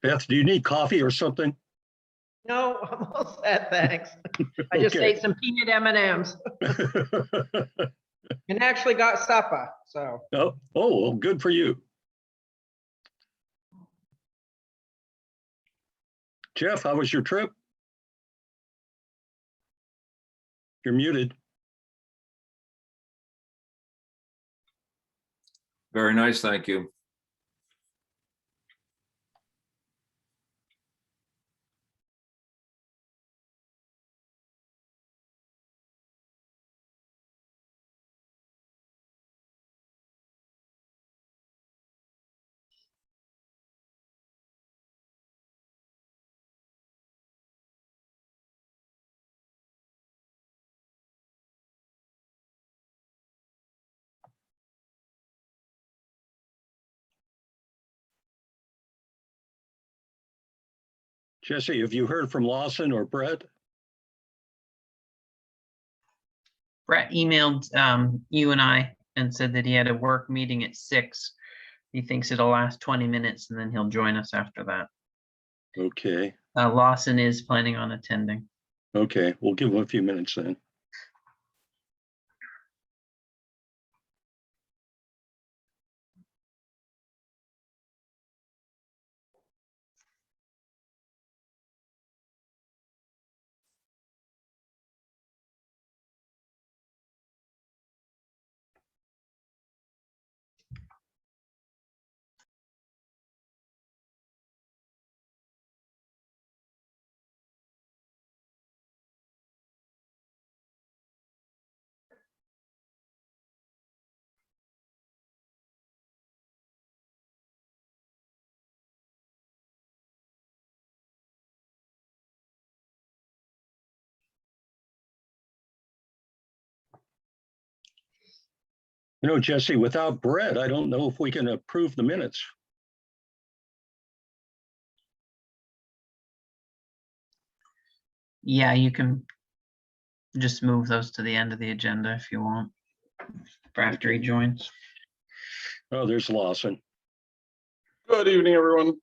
Beth, do you need coffee or something? No, I'm all set, thanks. I just Okay. ate some peanut M&Ms and actually got supper, so. Oh, well, good for you. Jeff, how was your trip? You're muted. Very nice, thank you. Jesse, have you heard from Lawson or Brett? Brett emailed you and I and said that he had a work meeting at 6. He thinks it'll last 20 minutes and then he'll join us after that. Okay. Lawson is planning on attending. Okay, we'll give him a few minutes then. You know, Jesse, without Brett, I don't know if we can approve the minutes. Yeah, you can just move those to the end of the agenda if you want, for after he joins. Oh, there's Lawson. Good evening, everyone.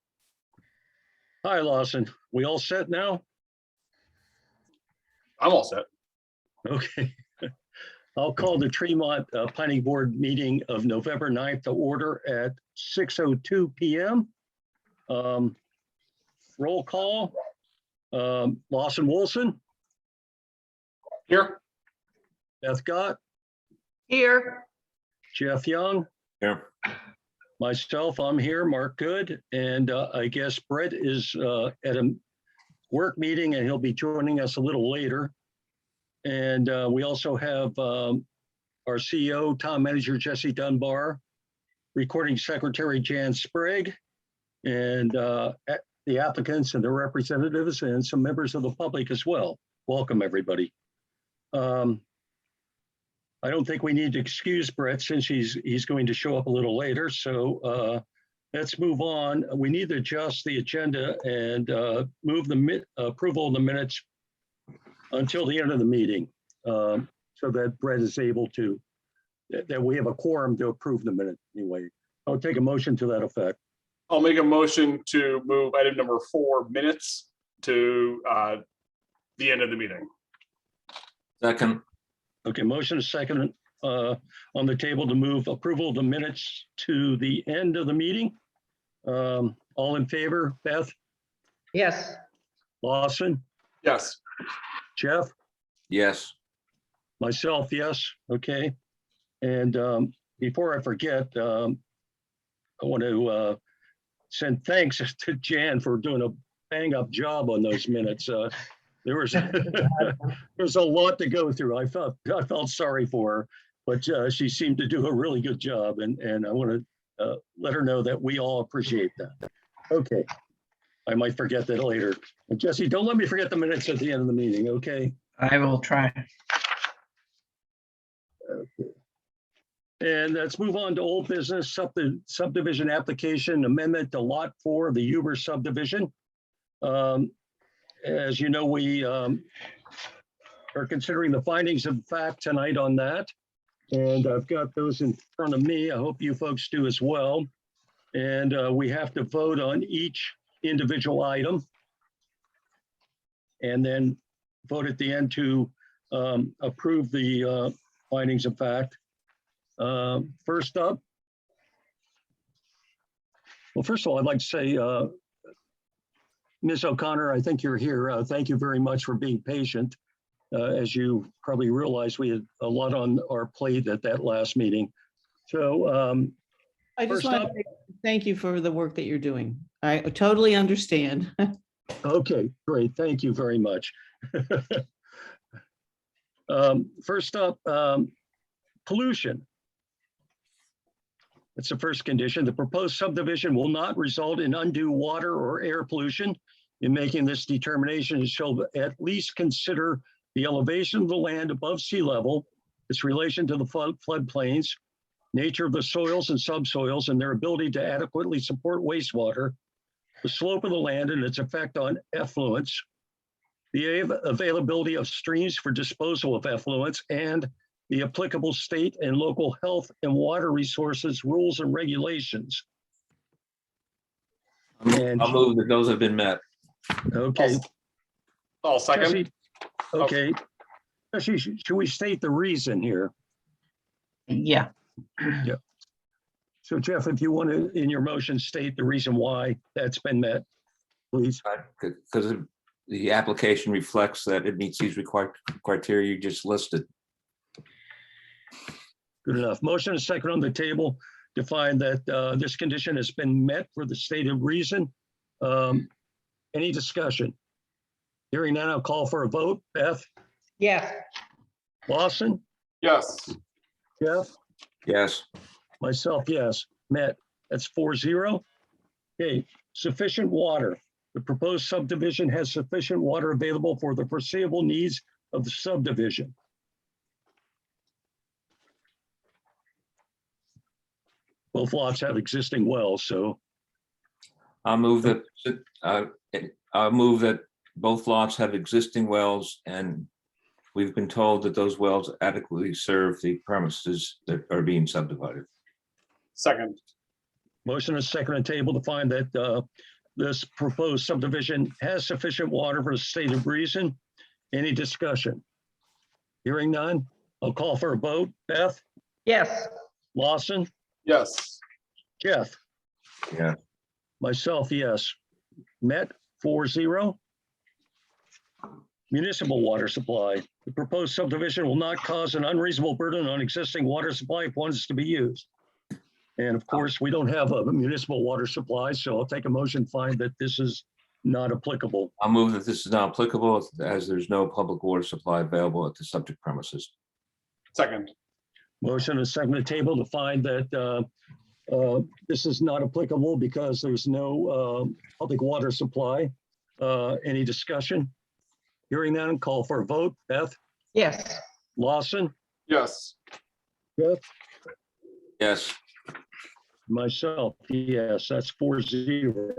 Hi, Lawson. We all set now? I'm all set. Okay. I'll call the Tremont Planning Board meeting of November 9th to order at 6:02 p.m. Roll call. Lawson Wilson, Here. Beth Gott, Here, Jeff Young, Here. myself, I'm here, Mark Good, and I guess Brett is at a work meeting and he'll be joining us a little later. And we also have our CEO, Town Manager Jesse Dunbar, Recording Secretary Jan Sprague, and the applicants and the representatives and some members of the public as well. Welcome, everybody. I don't think we need to excuse Brett since he's going to show up a little later. So let's move on. We need to adjust the agenda and move the approval of the minutes until the end of the meeting, so that Brett is able to, that we have a quorum to approve the minute anyway. I'll take a motion to that effect. I'll make a motion to move item number 4 minutes to the end of the meeting. Second. Okay, motion is second on the table to move approval of the minutes to the end of the meeting. All in favor, Beth, yes, Lawson, Yes. Jeff? Yes. Myself, yes, okay. And before I forget, I want to send thanks to Jan for doing a bang-up job on those minutes. There was a lot to go through. I felt sorry for her, but she seemed to do a really good job, and I want to let her know that we all appreciate that. Okay, I might forget that later. And Jesse, don't let me forget the minutes at the end of the meeting, okay? I will try. Okay. And let's move on to old business subdivision application amendment to lot 4 of the Huber subdivision. As you know, we are considering the findings of fact tonight on that. And I've got those in front of me. I hope you folks do as well. And we have to vote on each individual item. And then vote at the end to approve the findings of fact. First up. Well, first of all, I'd like to say, Ms. O'Connor, I think you're here. Thank you very much for being patient. As you probably realize, we had a lot on our plate at that last meeting. So I just first want up- to thank you for the work that you're doing. I totally understand. okay, great. Thank you very much. First up, pollution. That's the first condition. The proposed subdivision will not result in undue water or air pollution. In making this determination, it shall at least consider the elevation of the land above sea level, its relation to the floodplains, nature of the soils and subsoils, and their ability to adequately support wastewater, the slope of the land and its effect on effluents, the availability of streams for disposal of effluents, and the applicable state and local health and water resources, rules and regulations. And- I'll move that those have been met. Okay, I'll second. Jesse, okay. Jesse, should we state the reason here? Yeah, So Jeff, if you want to, in your motion, state the reason why that's been met, please. Because the application reflects that it meets these required criteria you just listed. Good enough. Motion is second on the table to find that this condition has been met for the stated reason. Any discussion? Hearing none, I'll call for a vote. Beth, Yes, Lawson, Yes, Jeff, Yes, myself, yes. Met. That's 4-0. Okay, sufficient water. The proposed subdivision has sufficient water available for the foreseeable needs of the subdivision. Both lots have existing wells, so I'll move that, I'll move that both lots have existing wells, and we've been told that those wells adequately serve the premises that are being subdivided. second. motion is second on the table to find that this proposed subdivision has sufficient water for the stated reason. Any discussion? Hearing none, I'll call for a vote. Beth, yes, Lawson, Yes, Jeff, Yeah, myself, yes. Met 4-0. Municipal water supply. The proposed subdivision will not cause an unreasonable burden on existing water supply if one is to be used. And of course, we don't have a municipal water supply, so I'll take a motion, find that this is not applicable. I'll move that this is not applicable as there's no public water supply available at the subject premises. second. Motion is second on the table to find that this is not applicable because there's no public water supply. Any discussion? Hearing none, call for a vote. Beth, yes, Lawson, Yes, Jeff, Yes, myself, yes, that's 4-0.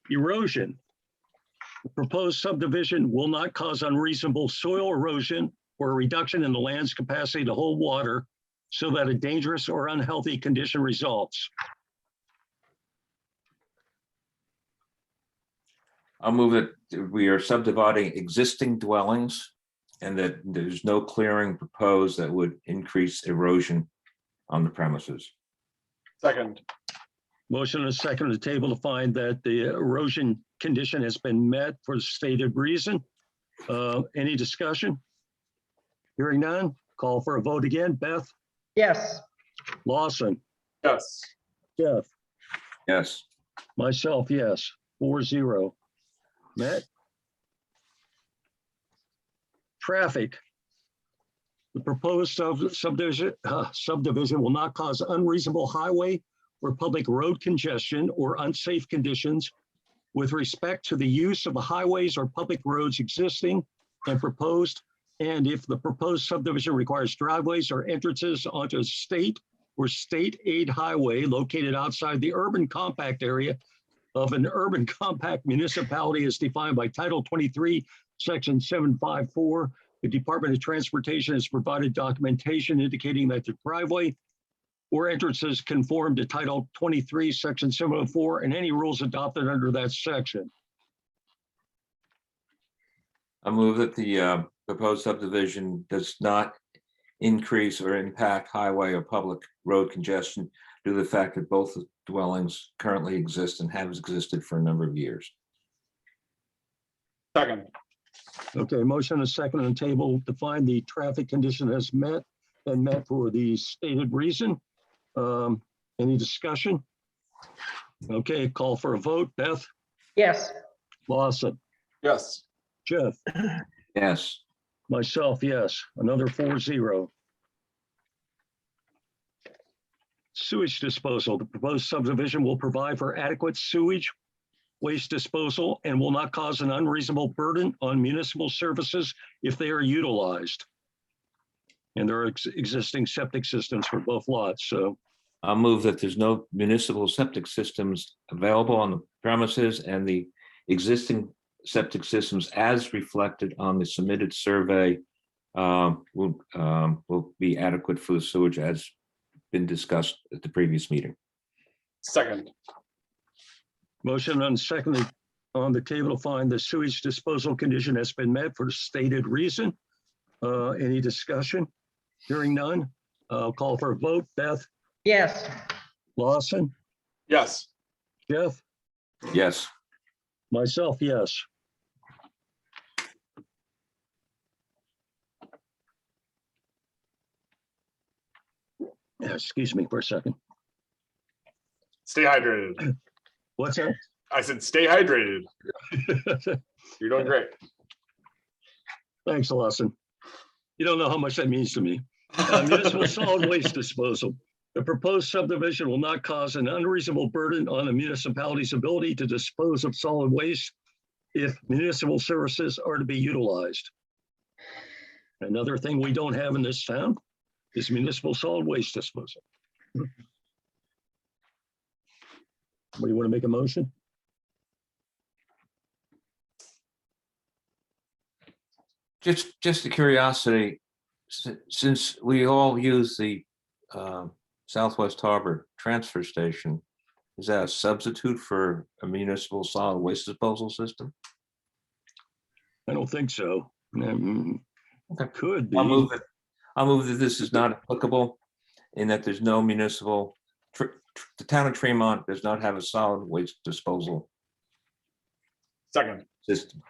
Erosion. The proposed subdivision will not cause unreasonable soil erosion or a reduction in the land's capacity to hold water so that a dangerous or unhealthy condition results. I'll move that we are subdividing existing dwellings and that there's no clearing proposed that would increase erosion on the premises. second. Motion is second on the table to find that the erosion condition has been met for the stated reason. Any discussion? Hearing none, call for a vote again. Beth, yes, Lawson, Yes, Jeff, Yes, myself, yes, 4-0. Matt? Traffic. The proposed subdivision will not cause unreasonable highway or public road congestion or unsafe conditions with respect to the use of the highways or public roads existing and proposed. And if the proposed subdivision requires driveways or entrances onto a state or state aid highway located outside the urban compact area of an urban compact municipality as defined by Title 23, Section 754, the Department of Transportation has provided documentation indicating that the driveway or entrances conform to Title 23, Section 704, and any rules adopted under that section. I move that the proposed subdivision does not increase or impact highway or public road congestion due to the fact that both dwellings currently exist and have existed for a number of years. Second. Okay, motion and second on the table to find the traffic condition has met and met for the stated reason. Any discussion? Okay, call for a vote. Beth, Yes. Lawson, Yes. Jeff, Yes. myself, yes, another 4-0. Sewage disposal. The proposed subdivision will provide for adequate sewage waste disposal and will not cause an unreasonable burden on municipal services if they are utilized. And there are existing septic systems for both lots, so I'll move that there's no municipal septic systems available on the premises and the existing septic systems as reflected on the submitted survey will be adequate for the sewage as been discussed at the previous meeting. Second. motion and seconded on the table to find the sewage disposal condition has been met for the stated reason. Any discussion? Hearing none, I'll call for a vote. Beth, Yes. Lawson, Yes. Jeff, Yes. myself, yes. Yeah, excuse me for a second. Stay hydrated. What's that? I said, stay hydrated. You're doing great. Thanks, Lawson. You don't know how much that means to me. Municipal solid waste disposal. The proposed subdivision will not cause an unreasonable burden on the municipality's ability to dispose of solid waste if municipal services are to be utilized. Another thing we don't have in this town is municipal solid waste disposal. Somebody want to make a motion? Just a curiosity, since we all use the Southwest Harbor transfer station, is that a substitute for a municipal solid waste disposal system? I don't think so. Okay. Could be. I'll move that this is not applicable in that there's no municipal, the town of Tremont does not have a solid waste disposal Second. system.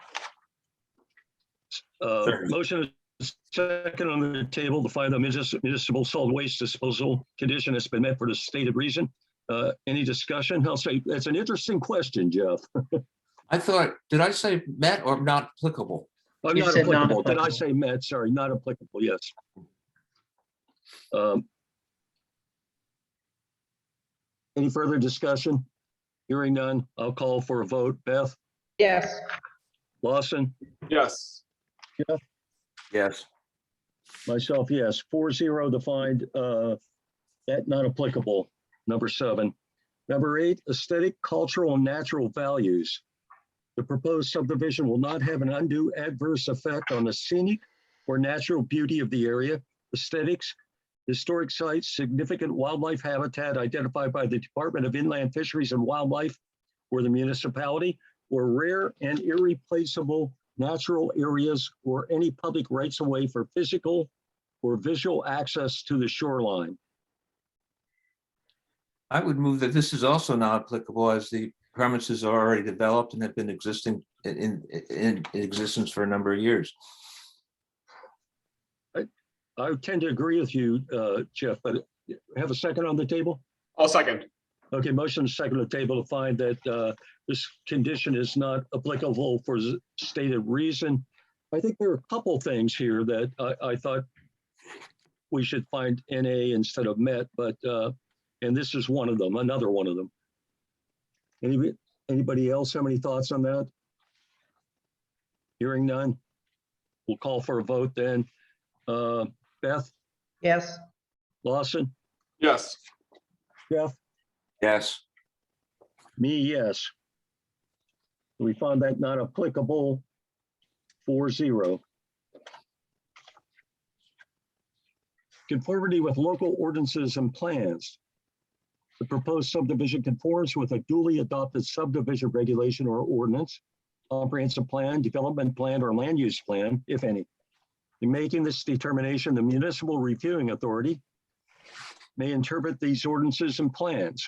Sure. Motion is second on the table to find the municipal solid waste disposal condition has been met for the stated reason. Any discussion? I'll say that's an interesting question, Jeff. I thought, did I say met or not applicable? I'm You not said not applicable. Did I applicable. say met? Sorry, not applicable. Yes. Any further discussion? Hearing none, I'll call for a vote. Beth, Yes. Lawson, Yes. Yes. myself, yes. 4-0 to find that not applicable. Number 7. Number 8, aesthetic, cultural, and natural values. The proposed subdivision will not have an undue adverse effect on the scenic or natural beauty of the area, aesthetics, historic sites, significant wildlife habitat identified by the Department of Inland Fisheries and Wildlife or the municipality, or rare and irreplaceable natural areas or any public rights of way for physical or visual access to the shoreline. I would move that this is also not applicable as the premises are already developed and have been existing in existence for a number of years. I tend to agree with you, Jeff, but have a second on the table? I'll second. Okay, motion is second on the table to find that this condition is not applicable for the stated reason. I think there are a couple things here that I thought we should find NA instead of met, but and this is one of them, another one of them. Anybody else have any thoughts on that? Hearing none, we'll call for a vote then. Beth, Yes. Lawson, Yes. Jeff, Yes. me, yes. We found that not applicable. 4-0. Conformity with local ordinances and plans. The proposed subdivision conforms with a duly adopted subdivision regulation or ordinance, comprehensive plan, development plan, or land use plan, if any. In making this determination, the municipal reviewing authority may interpret these ordinances and plans.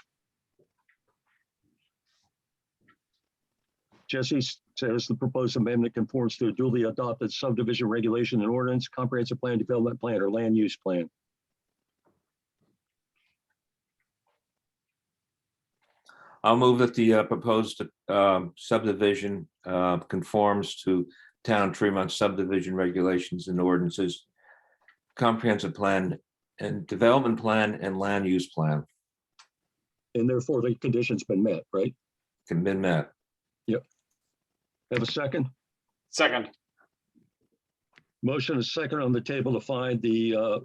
Jesse says the proposed amendment conforms to a duly adopted subdivision regulation and ordinance, comprehensive plan, development plan, or land use plan. I'll move that the proposed subdivision conforms to town Tremont subdivision regulations and ordinances, comprehensive plan and development plan and land use plan And therefore the condition's been met, right? can be met. Have a second? Second. Motion is second on the table to find the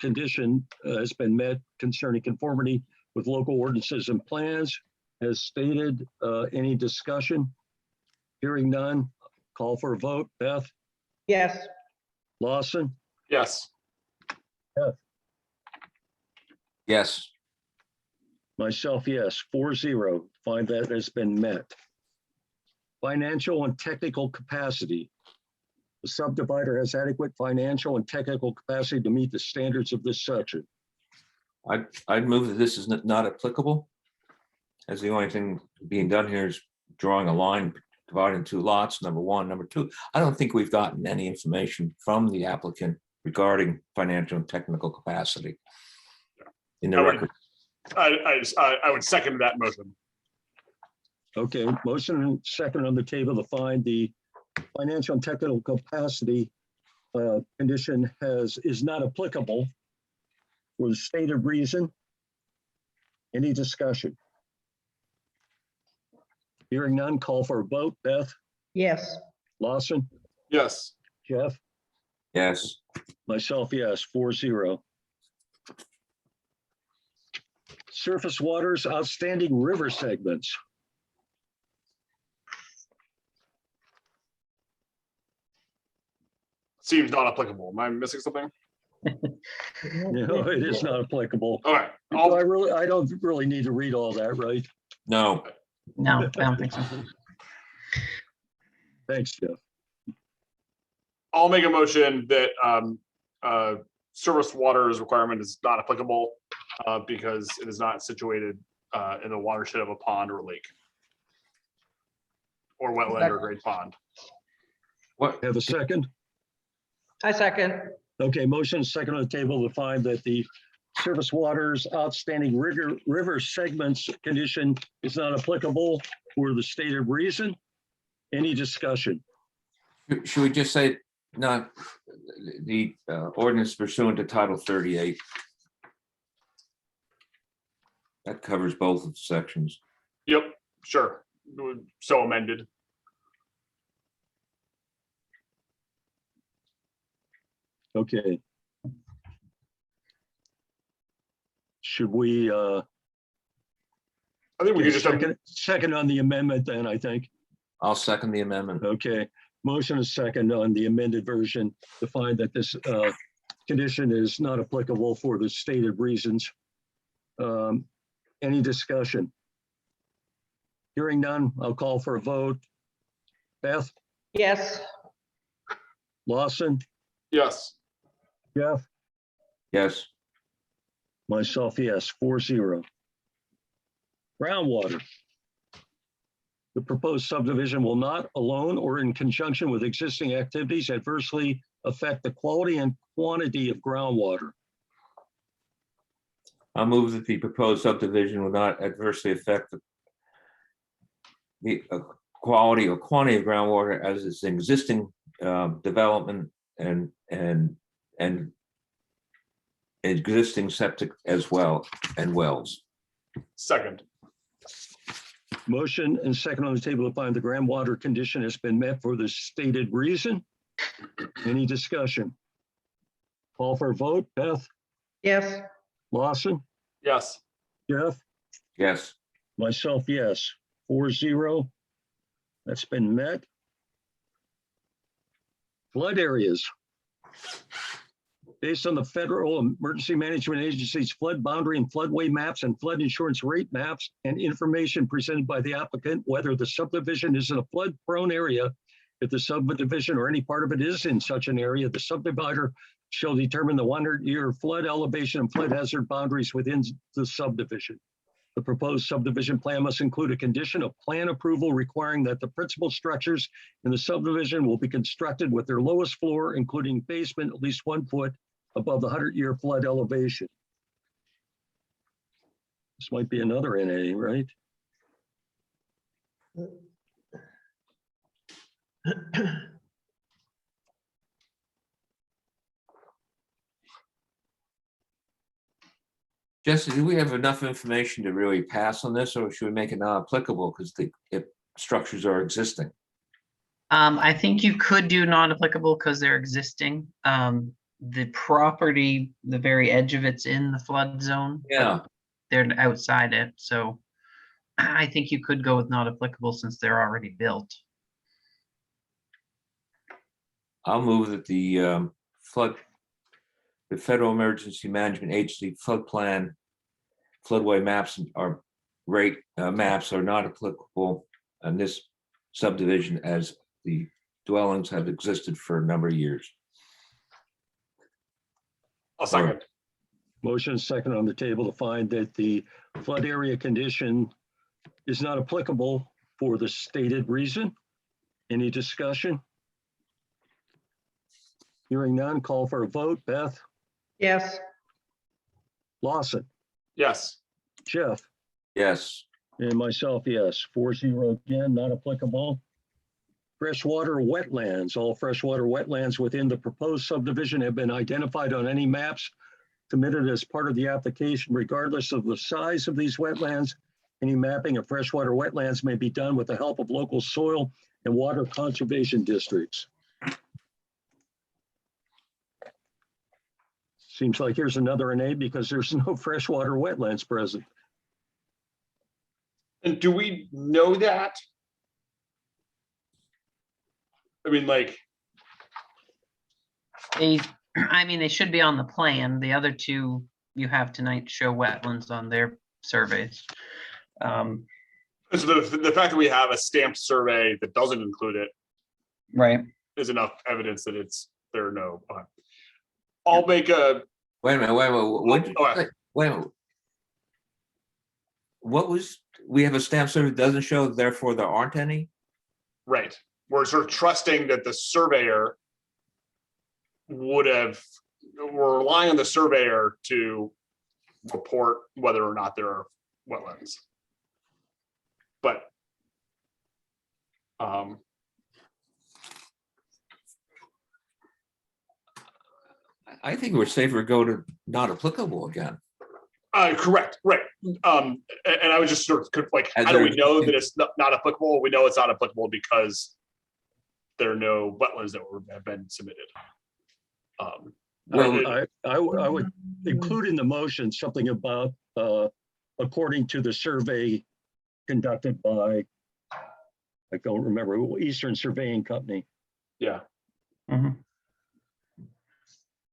condition has been met concerning conformity with local ordinances and plans. As stated, any discussion? Hearing none, call for a vote. Beth, Yes. Lawson, Yes. Yes. myself, yes, 4-0. Find that has been met. Financial and technical capacity. The subdivider has adequate financial and technical capacity to meet the standards of this section. I'd move that this is not applicable, as the only thing being done here is drawing a line dividing two lots, number one. Number two, I don't think we've gotten any information from the applicant regarding financial and technical capacity in the I would- record. I would second that motion. Okay, motion and second on the table to find the financial and technical capacity condition is not applicable for the stated reason. Any discussion? Hearing none, call for a vote. Beth, Yes. Lawson, Yes. Jeff, Yes. myself, yes, 4-0. Surface waters, outstanding river segments. Seems not applicable. Am I missing something? No, it is not applicable. Okay. I don't really need to read all that, right? No. No, I don't think so. Thanks, Jeff. I'll make a motion that surface waters requirement is not applicable because it is not situated in the watershed of a pond or lake or wetland or great pond. What? Have a second? I second. Okay, motion is second on the table to find that the surface waters outstanding river segments condition is not applicable for the stated reason. Any discussion? Should we just say not the ordinance pursuant to Title 38? That covers both of the sections. Yep, sure. So amended. Okay. Should we I think we get could a just, second on the amendment then, I think? I'll second the amendment. Okay, motion is second on the amended version to find that this condition is not applicable for the stated reasons. Any discussion? Hearing none, I'll call for a vote. Beth, Yes. Lawson, yes. Jeff, Yes. myself, yes, 4-0. Groundwater. The proposed subdivision will not alone or in conjunction with existing activities adversely affect the quality and quantity of groundwater. I'll move that the proposed subdivision will not adversely affect the quality or quantity of groundwater as its existing development and existing septic as well and wells. Second. Motion and second on the table to find the groundwater condition has been met for the stated reason. Any discussion? Call for a vote. Beth, Yes. Lawson, Yes. Jeff, Yes. myself, yes, 4-0. That's been met. Flood areas. based on the Federal Emergency Management Agency's flood boundary and floodway maps and flood insurance rate maps and information presented by the applicant, whether the subdivision is in a flood-prone area. If the subdivision or any part of it is in such an area, the subdivider shall determine the 100-year flood elevation and flood hazard boundaries within the subdivision. The proposed subdivision plan must include a condition of plan approval requiring that the principal structures in the subdivision will be constructed with their lowest floor, including basement, at least 1 foot above the 100-year flood elevation. This might be another NA, right? Jesse, do we have enough information to really pass on this, or should we make it non-applicable because the structures are existing? I think you could do non-applicable because they're existing. The property, the very edge of it's in the flood zone. but Yeah. They're outside it, so I think you could go with not applicable since they're already built. I'll move that the Federal Emergency Management Agency flood plan, floodway maps are maps are not applicable on this subdivision as the dwellings have existed for a number of years. I'll second. Motion is second on the table to find that the flood area condition is not applicable for the stated reason. Any discussion? Hearing none, call for a vote. Beth? Yes, Lawson? Yes. Jeff? Yes. And myself, yes. 4-0 again, not applicable. Freshwater wetlands. All freshwater wetlands within the proposed subdivision have been identified on any maps submitted as part of the application, regardless of the size of these wetlands. Any mapping of freshwater wetlands may be done with the help of local soil and water conservation districts. Seems like here's another NA because there's no freshwater wetlands present. And do we know that? I mean, like, They should be on the plan. The other two you have tonight show wetlands on their surveys. so the fact that we have a stamped survey that doesn't include it Right. is enough evidence that there are no. I'll make a. Wait a minute. What did you Oh, say? Wait a minute. What was, we have a stamp survey that doesn't show, therefore there aren't any? Right. We're sort of trusting that the surveyor we're relying on the surveyor to report whether or not there are wetlands. But I think we're safer to go to not applicable again. correct, right. And I was just sort of like, As how do we there- know that it's not applicable? We know it's not applicable because there are no wetlands that have been submitted. Well, I would include in the motion something about, according to the survey conducted by, I don't remember, Eastern Surveying Company. Yeah. Mhm.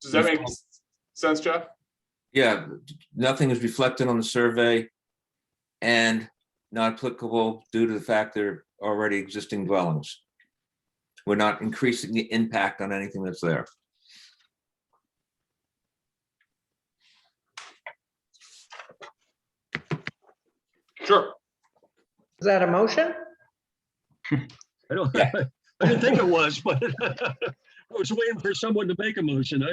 Does that make sense, Jeff? yeah, nothing is reflected on the survey and not applicable due to the fact they're already existing dwellings. We're not increasing the impact on anything that's there. Sure. is that a motion? I don't, Yeah. I didn't think it was, but I was waiting for someone to make a motion.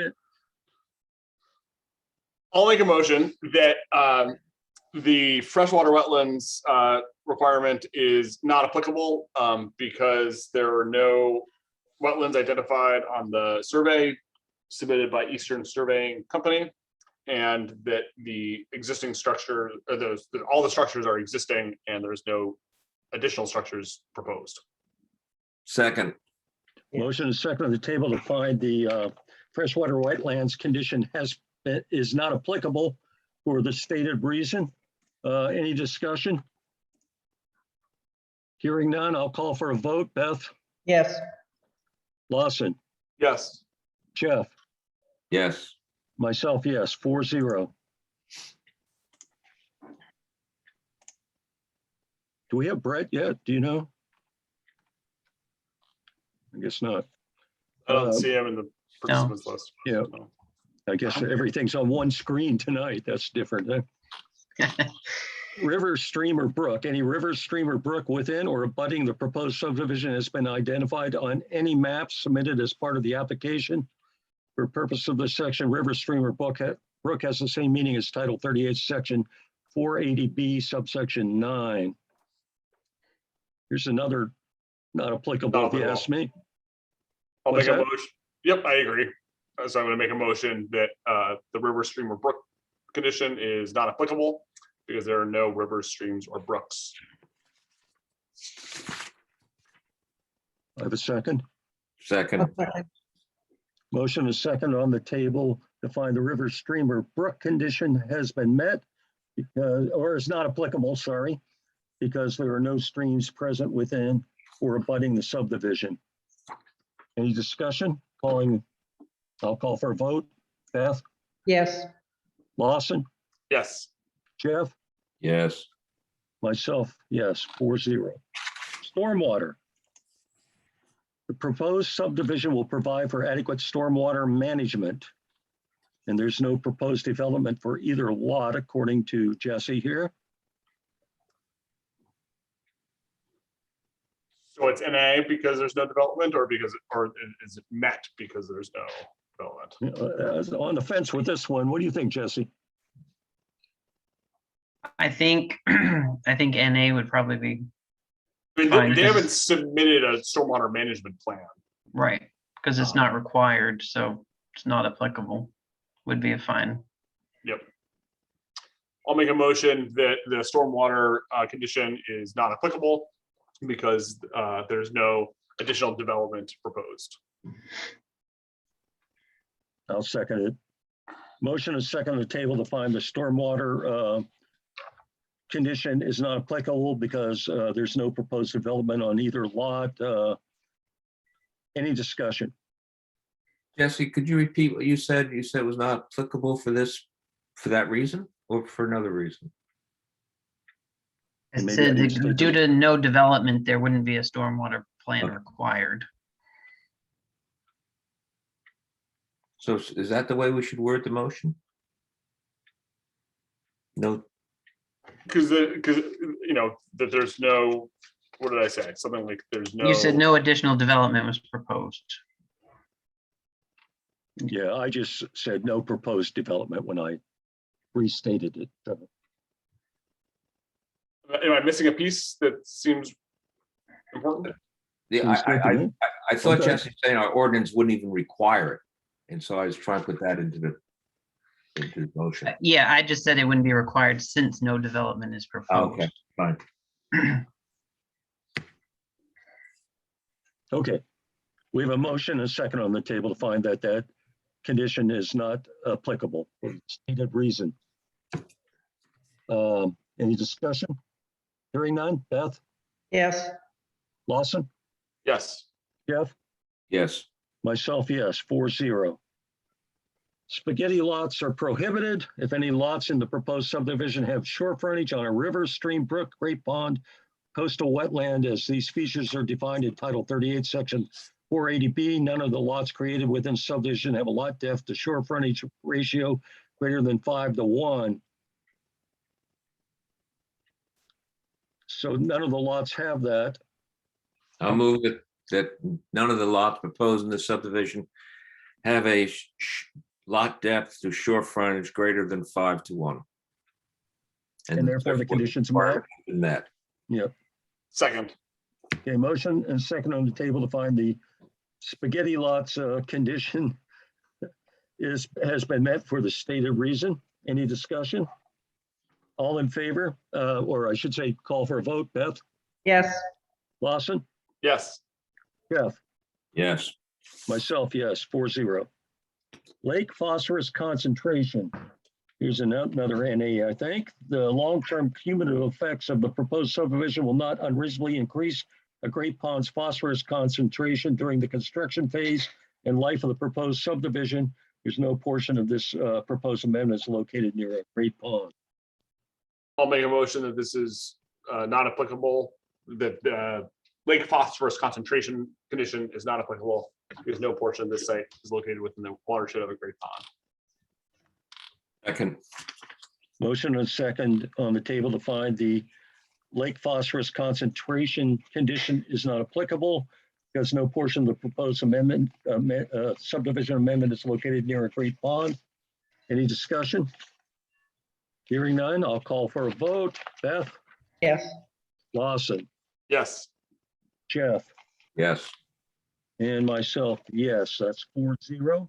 I'll make a motion that the freshwater wetlands requirement is not applicable because there are no wetlands identified on the survey submitted by Eastern Surveying Company, and that the existing structure, or all the structures are existing and there's no additional structures proposed. Second, Motion is second on the table to find the freshwater wetlands condition is not applicable for the stated reason. Any discussion? Hearing none, I'll call for a vote. Beth? Yes, Lawson? Yes. Jeff? yes. Myself, yes, 4-0. Do we have Brett yet? Do you know? I guess not. I don't Um, see him in the participants list. yeah. So, I guess everything's on one screen tonight. That's different. Huh? River, stream, or brook. Any river, stream, or brook within or abutting the proposed subdivision has been identified on any map submitted as part of the application. For purpose of this section, river, stream, or brook has the same meaning as Title 38, Section 480B, subsection 9. Here's another not applicable if you ask me. I'll What's make a that? motion. Yep, I agree. So I'm going to make a motion that the river, stream, or brook condition is not applicable because there are no rivers, streams, or brooks. I have a second. Second, Motion is second on the table to find the river, stream, or brook condition has been met because, or is not applicable, sorry, because there are no streams present within or abutting the subdivision. Any discussion? I'll call for a vote. Beth, Yes, Lawson, Yes. Jeff, yes. myself, yes, 4-0. Stormwater. The proposed subdivision will provide for adequate stormwater management. And there's no proposed development for either lot, according to Jesse here. So it's NA because there's no development, or is it met because there's no development? On the fence with this one. What do you think, Jesse? I think, I think NA would probably be I mean, Fine, they 'cause- haven't submitted a stormwater management plan. right, because it's not required, so it's not applicable, would be a fine. Yep. I'll make a motion that the stormwater condition is not applicable because there's no additional development proposed. I'll second it. Motion is second on the table to find the stormwater condition is not applicable because there's no proposed development on either lot. Any discussion? Jesse, could you repeat what you said? You said it was not applicable for this, for that reason or for another reason? It Maybe I said didn't state that due that. to no development, there wouldn't be a stormwater plan required. So is that the way we should word the motion? No, Because that there's no, what did I say? Something like there's no. You said no additional development was proposed. Yeah, I just said no proposed development when I restated it. Am I missing a piece that seems important? yeah, Seems good to me. I thought Okay. Jesse was saying our ordinance wouldn't even require it. And so I was trying to put that into the motion. Yeah, I just said it wouldn't be required since no development is proposed. Okay, fine. Okay. We have a motion and a second on the table to find that that condition is not applicable for the stated reason. Any discussion? Hearing none. Beth, yes, Lawson, Yes. Jeff, Yes, myself, yes, 4-0. Spaghetti lots are prohibited. If any lots in the proposed subdivision have shore frontage on a river, stream, brook, great pond, coastal wetland, as these features are defined in Title 38, Section 480B, none of the lots created within subdivision have a lot depth to shore frontage ratio greater than 5:1. So none of the lots have that. I'll move that none of the lots proposed in the subdivision have a lot depth to shore frontage greater than 5:1. And therefore the conditions met. Met. Yep. Second. Okay, motion and second on the table to find the spaghetti lots condition has been met for the stated reason. Any discussion? All in favor, or I should say, call for a vote. Beth, yes, Lawson, Yes. Jeff, Yes, myself, yes, 4-0. Lake phosphorus concentration. Here's another NA, I think. The long-term cumulative effects of the proposed subdivision will not unreasonably increase a Great Pond's phosphorus concentration during the construction phase and life of the proposed subdivision, There's no portion of this proposed amendment is located near a great pond. I'll make a motion that this is not applicable, that lake phosphorus concentration condition is not applicable because no portion of this site is located within the watershed of a great pond. Second, Motion and second on the table to find the lake phosphorus concentration condition is not applicable because no portion of the proposed amendment, subdivision amendment is located near a great pond. Any discussion? Hearing none, I'll call for a vote. Beth, Yes. Lawson, Yes, Jeff, yes. and myself, yes, that's 4-0.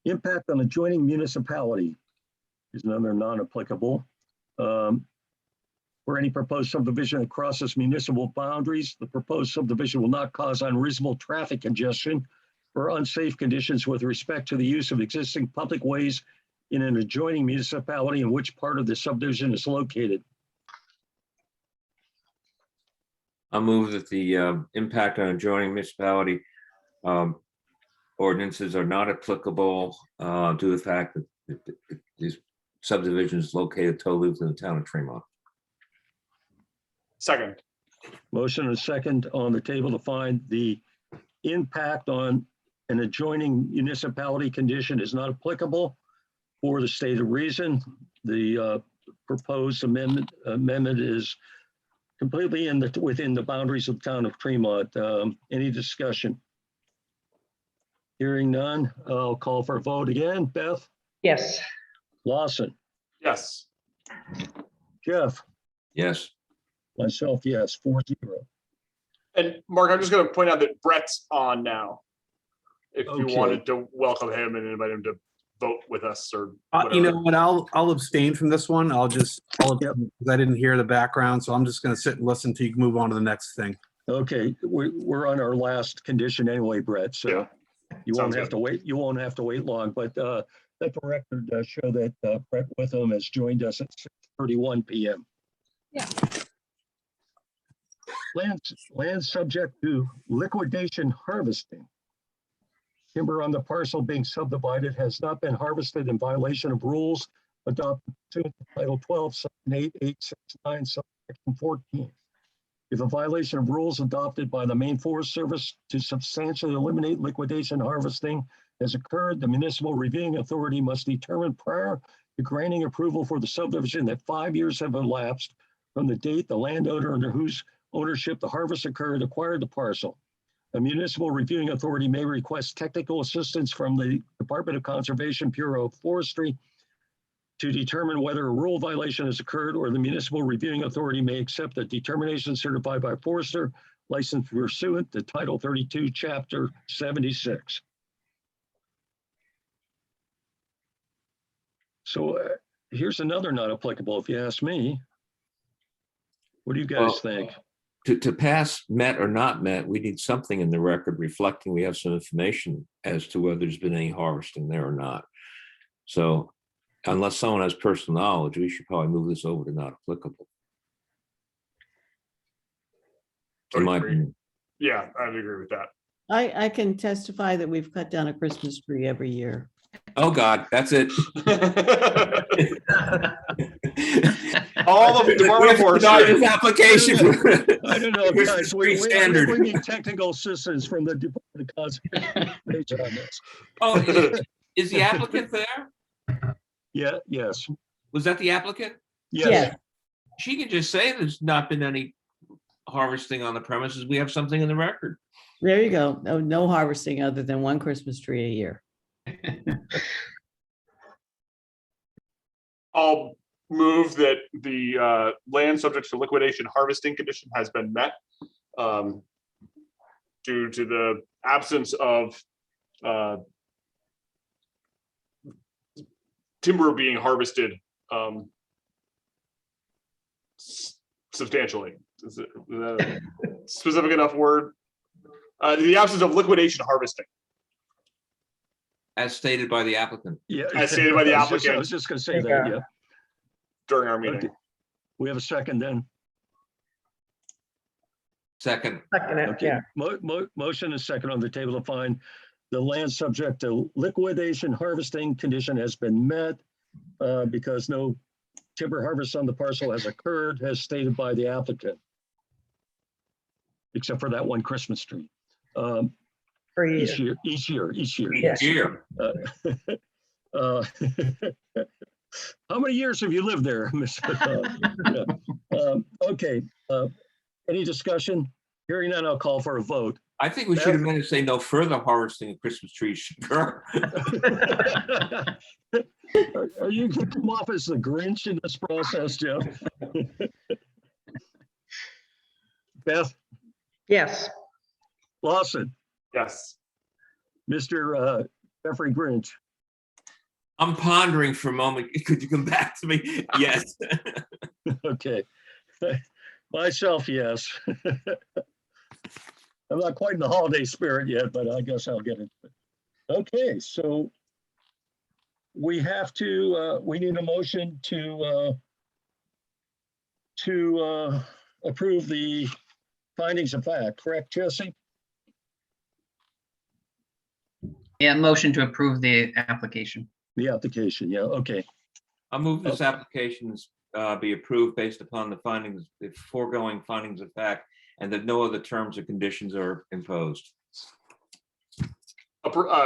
Impact on adjoining municipality is another non-applicable. For any proposed subdivision that crosses municipal boundaries, the proposed subdivision will not cause unreasonable traffic congestion or unsafe conditions with respect to the use of existing public ways in an adjoining municipality in which part of the subdivision is located. I'll move that the impact on adjoining municipality ordinances are not applicable due to the fact that these subdivisions located totally within the town of Tremont. second, Motion and second on the table to find the impact on an adjoining municipality condition is not applicable for the stated reason. The proposed amendment is completely within the boundaries of the town of Tremont. Any discussion? Hearing none, I'll call for a vote again. Beth, Yes. Lawson, yes. Jeff, Yes, myself, yes, 4-0. And Mark, I'm just gonna point out that Brett's on now. If you Okay. wanted to welcome him and invite him to vote with us or You know whatever. what, I'll abstain from this one. I'll Yep. because I didn't hear the background, so I'm just gonna sit and listen till you move on to the next thing. Okay, we're on our last condition anyway, Brett, so Yeah, you won't sounds have good. to wait, you won't have to wait long, but let the record show that Brett Witham has joined us at 6:31 PM. Yeah. Land subject to liquidation harvesting. Timber on the parcel being subdivided has not been harvested in violation of rules adopted pursuant to Title 12, Section 8869, Section 14. If a violation of rules adopted by the Maine Forest Service to substantially eliminate liquidation harvesting has occurred, the municipal reviewing authority must determine prior to granting approval for the subdivision that 5 years have elapsed from the date the landowner under whose ownership the harvest occurred acquired the parcel. A municipal reviewing authority may request technical assistance from the Department of Conservation Bureau of Forestry to determine whether a rule violation has occurred, or the municipal reviewing authority may accept a determination certified by forester licensed pursuant to Title 32, Chapter 76. So here's another not applicable, if you ask me. What do you guys Well, think? to pass met or not met, we need something in the record reflecting we have some information as to whether there's been any harvesting there or not. So unless someone has personal knowledge, we should probably move this over to not applicable. In my opinion. Yeah, I'd agree with that. I can testify that we've cut down a Christmas tree every year. Oh, God, that's it. All the Department of Forestry. This application. I don't know, Here's guys, the we standard. need technical assistance from the Department of Conservation on this. Oh, is the applicant there? Yeah, yes, Was that the applicant? yes. She could just say there's not been any harvesting on the premises. We have something in the record. There you go. No harvesting other than one Christmas tree a year. I'll move that the land subject to liquidation harvesting condition has been met due to the absence of timber being harvested substantially. Is it a specific enough word? The absence of liquidation harvesting. As stated by the applicant. Yeah. As stated by the I applicant. was just gonna say that, yeah. During our Okay. meeting. We have a second then. Second, Second it, Okay, yeah. motion is second on the table to find the land subject to liquidation harvesting condition has been met because no timber harvest on the parcel has occurred, as stated by the applicant. Except for that one Christmas tree. For Each you. year. each Yes. year. Uh, How many years have you lived there, Mr. Tom? Yeah. Okay, any discussion? Hearing none, I'll call for a vote. I think we should have meant to say no further harvesting of Christmas trees should occur. Are you going to come off as the Grinch in this process, Jeff? Beth, Yes, Lawson, Yes. Mr. Jeffrey Grinch, I'm pondering for a moment. Could you come back to me? Yes. okay. Myself, yes. I'm not quite in the holiday spirit yet, but I guess I'll get it. Okay, so we have to, we need a motion to approve the findings of fact, correct, Jesse? Yeah, motion to approve the application. The application, yeah, okay. I move this application be approved based upon the findings, the foregoing findings of fact, and that no other terms or conditions are imposed.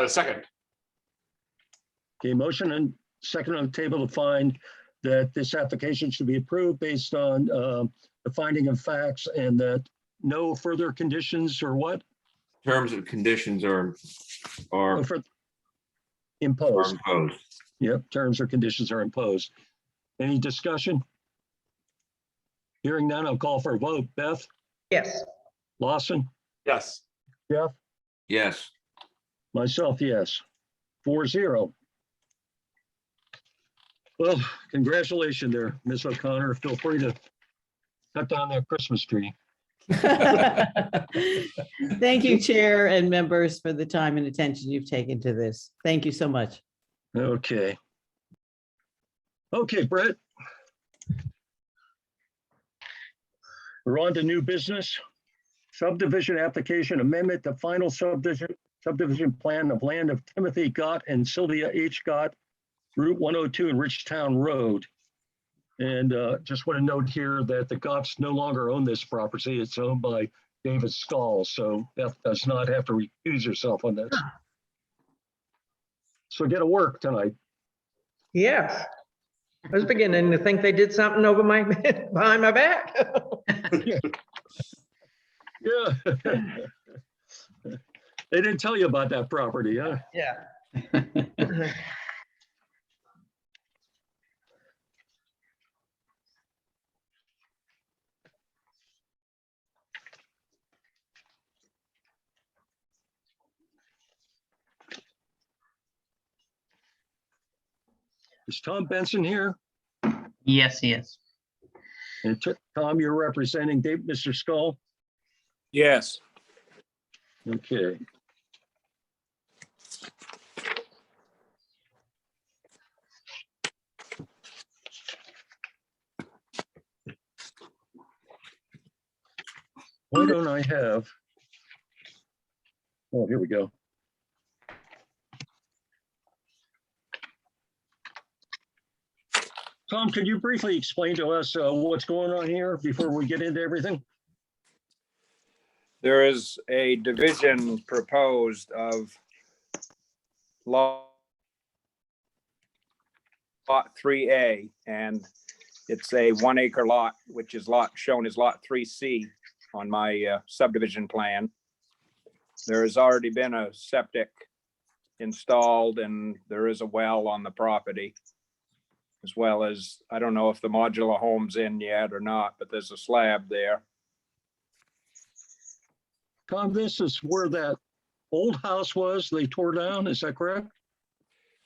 Second. Okay, motion and second on the table to find that this application should be approved based on the finding of facts and that no further conditions or what? Terms and conditions are Oh, imposed. imposed. Yep, terms or conditions are imposed. Any discussion? Hearing none, I'll call for a vote. Beth, yes. Lawson, Yes. Jeff, Yes. myself, yes. 4-0. Well, congratulations there, Ms. O'Connor. Feel free to cut down that Christmas tree. Thank you, Chair and members, for the time and attention you've taken to this. Thank you so much. Okay. Okay, Brett. We're on to new business. Subdivision application amendment to final subdivision plan of land of Timothy Gott and Sylvia H. Gott, Route 102 and Richtown Road. And just want to note here that the Gotts no longer own this property. It's owned by David Stahl, so Beth does not have to recuse herself on this. So get to work tonight. Yes. I was beginning to think they did something over my, behind my back. Yeah. They didn't tell you about that property, huh? Yeah. Is Tom Benson here? Yes, yes. And Tom, you're representing Mr. Skull? Yes, Okay. Why don't I have? Oh, here we go. Tom, could you briefly explain to us what's going on here before we get into everything? there is a division proposed of lot 3A, and it's a 1 acre lot, which is shown as lot 3C on my subdivision plan. There has already been a septic installed and there is a well on the property, as well as, I don't know if the modular home's in yet or not, but there's a slab there. Tom, this is where that old house was they tore down, is that correct?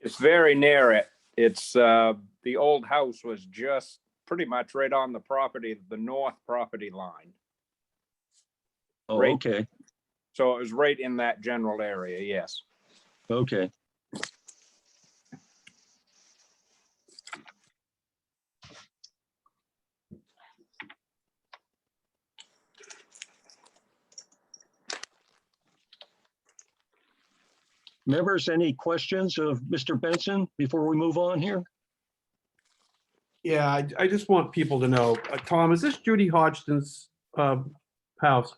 It's very near it. It's, the old house was just pretty much right on the property, the north property line. Oh, Right. okay, So it was right in that general area, yes. okay. Members, any questions of Mr. Benson before we move on here? Yeah, I just want people to know, Tom, is this Judy Hodgson's house?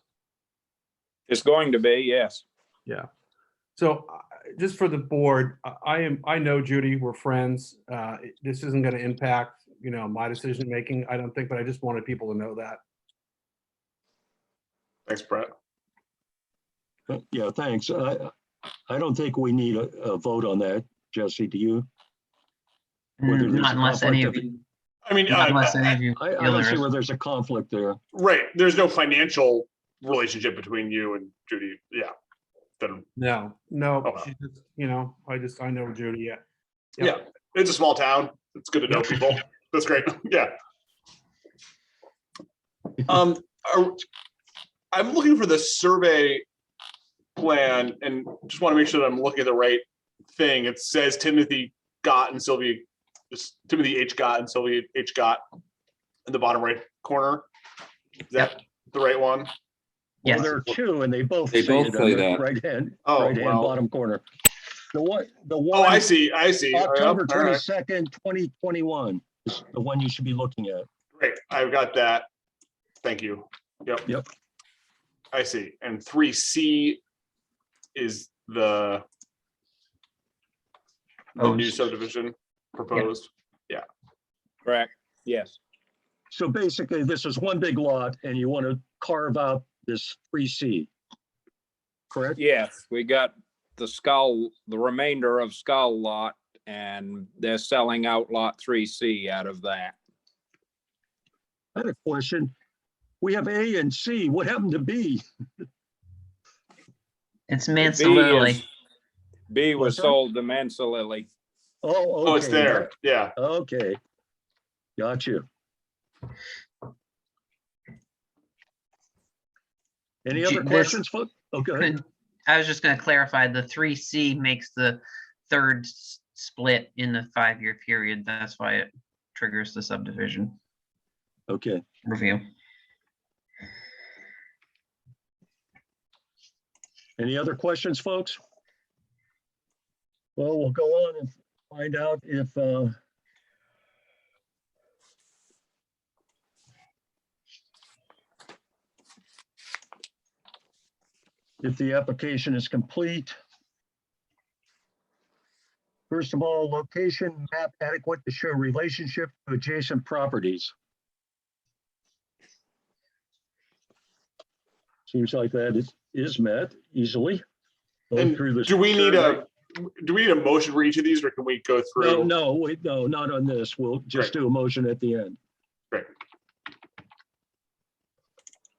It's going to be, yes. Yeah. So just for the board, I know Judy, we're friends. This isn't going to impact, my decision making, I don't think, but I just wanted people to know that. Thanks, Brett. Yeah, thanks. I don't think we need a vote on that. Jesse, do you? Whether there's Not a unless any of conflict you, I mean, not unless any of you I feel don't there see is. where there's a conflict there. right, there's no financial relationship between you and Judy. Yeah. Then, No, Oh, wow. she's just, I know Judy, yeah. yeah, it's a small town. It's good to know Yep. people. That's great. Yeah. Um, I'm looking for the survey plan and just want to make sure that I'm looking at the right thing. It says Timothy Gott and Sylvia, Timothy H. Gott and Sylvia H. Gott in the bottom right corner. Is that the right one? Well, Yes. there are two and they both They say both it say on the that. right-hand Oh, well. bottom corner. The one, Oh, I see. I see. October All right. 22nd, 2021 is the one you should be looking at. Great. I've got that. Thank you. Yep. Yep. I see. And 3C is the new Proposed. subdivision proposed. Correct. Yes. So basically, this is one big lot and you want to carve out this 3C, correct? Yes, we got the remainder of Skull Lot, and they're selling out Lot 3C out of that. I had a question. We have A and C. What happened to B? It's B Mansalili. is- B was What's that? sold to Mansalili. Oh, okay. Oh, it's there. Yeah. Okay. Got you. Any other This- questions, folks? Okay. I was just gonna clarify, the 3C makes the third split in the 5-year period. That's why it triggers the subdivision Okay. review. Any other questions, folks? Well, we'll go on and find out if the application is complete. First of all, location map adequate to show relationship to adjacent properties. Seems like that is met easily. Go And through this do we need survey. a motion for each of these, or can we go No, through? no, wait, no, not on this. We'll just do a motion at the end. Great.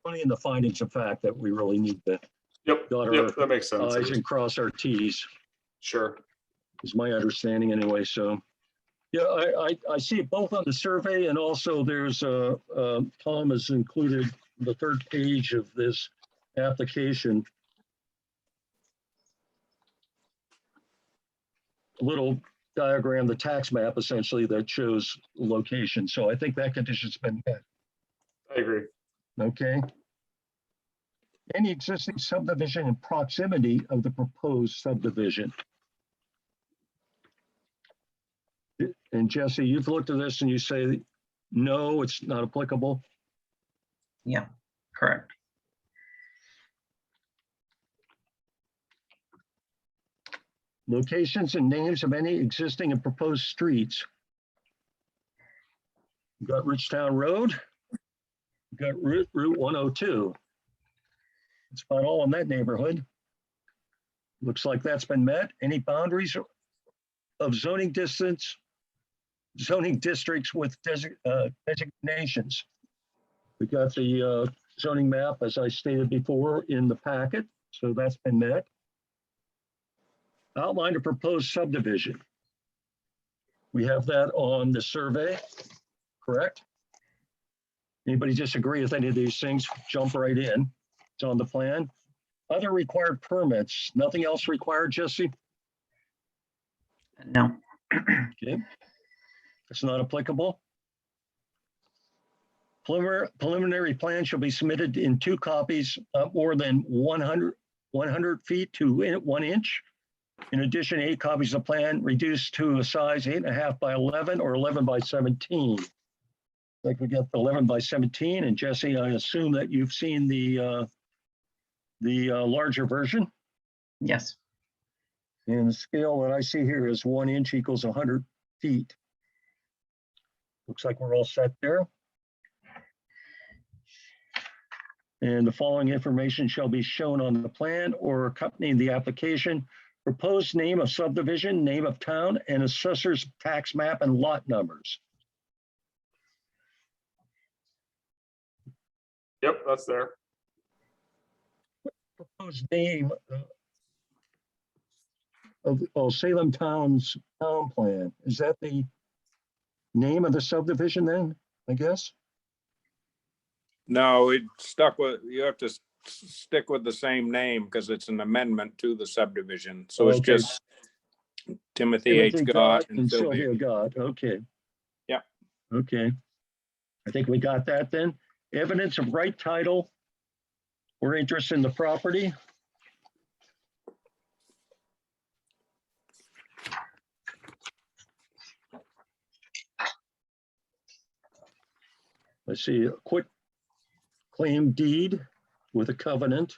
Only in the findings of fact that we really need to Yep. dot Yep. our That makes i's sense. and cross our t's, Sure. is my understanding anyway, so. Yeah, I see it both on the survey and also there's Tom has included the third page of this application. A little diagram, the tax map essentially that shows location. So I think that condition's been met. I agree. Okay. Any existing subdivision in proximity of the proposed subdivision. And Jesse, you've looked at this and you say, no, it's not applicable. Yeah, correct. Locations and names of any existing and proposed streets. We've got Ridgetown Road. We've got Route 102. It's about all in that neighborhood. Looks like that's been met. Any boundaries of zoning districts with designations. We got the zoning map, as I stated before, in the packet, so that's been met. Outline a proposed subdivision. We have that on the survey, correct? Anybody disagree with any of these things? Jump right in. It's on the plan. Other required permits, nothing else required, Jesse? No, Okay. It's not applicable. Preliminary plan shall be submitted in 2 copies, more than 100 feet to 1 inch. In addition, 8 copies of plan reduced to a size 8.5 by 11 or 11 by 17. Like we got the 11 by 17, and Jesse, I assume that you've seen the larger version. Yes. And the scale that I see here is 1 inch equals 100 feet. Looks like we're all set there. And the following information shall be shown on the plan or accompanying the application. Proposed name of subdivision, name of town, and assessor's tax map and lot numbers. Yep, that's there. Proposed name of Salem Town's town plan. Is that the name of the subdivision then, I guess? No, it stuck with, you have to stick with the same name because it's an amendment to the subdivision. So it's Okay. just Timothy H. Timothy Gott and and Sylvia. Sylvia Gott, okay. Yeah. Okay. I think we got that then. Evidence of right title or interest in the property. I see a quick claim deed with a covenant.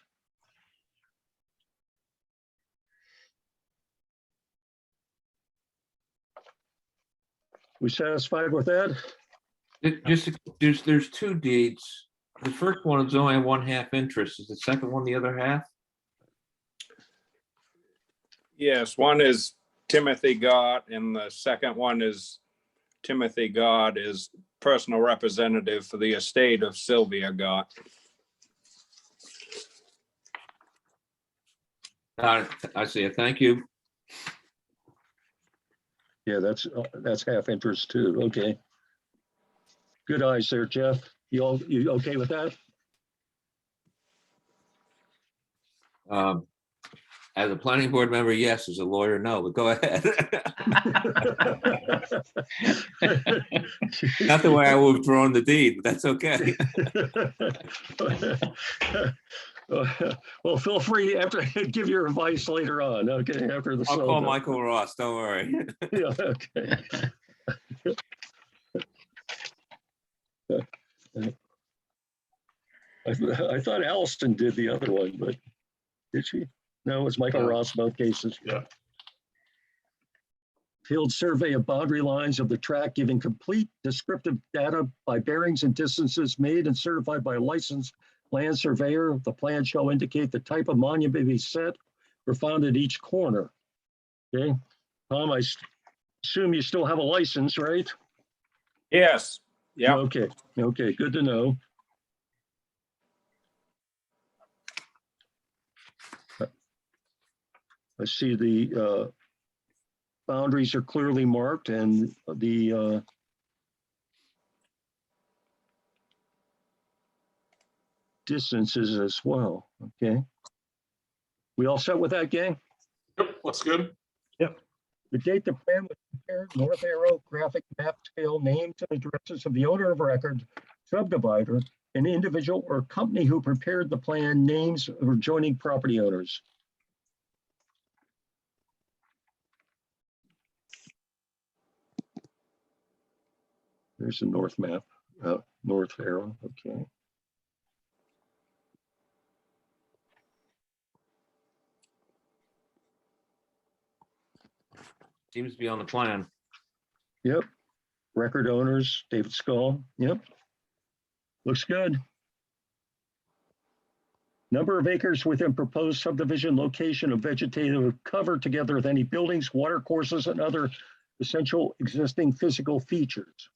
We satisfied with that? There's 2 deeds. The first one is only 1/2 interest. Is the second one the other half? Yes, one is Timothy Gott and the second one is Timothy Gott is personal representative for the estate of Sylvia Gott. I see it. Thank you. Yeah, that's half interest too. Okay. Good eyes there, Jeff. You okay with that? As a planning board member, yes. As a lawyer, no. But go ahead. Not the way I would have drawn the deed, but that's okay. Well, feel free after give your advice later on. Okay, after the. I'll sale call done. Michael Ross. Don't worry. Yeah, okay. I thought Allison did the other one, but did she? No, it's Michael No. Ross, both cases. Yeah. Field survey of boundary lines of the tract giving complete descriptive data by bearings and distances made and certified by a licensed land surveyor. The plan shall indicate the type of monument to be set or found at each corner. Okay, Tom, I assume you still have a license, right? Yes, yeah, Okay, okay, good to know. I see the boundaries are clearly marked and the distances as well, okay? We all set with that, gang? Yep, looks good. The date the plan was prepared, north arrow, graphic map scale, names and addresses of the owner of record, subdivider, an individual or company who prepared the plan, names of adjoining property owners. There's the north map, north arrow, okay. Seems to be on the plan. Yep. Record owners, David Skull. Yep. Looks good. Number of acres within proposed subdivision, location of vegetative cover together with any buildings, water courses, and other essential existing physical features.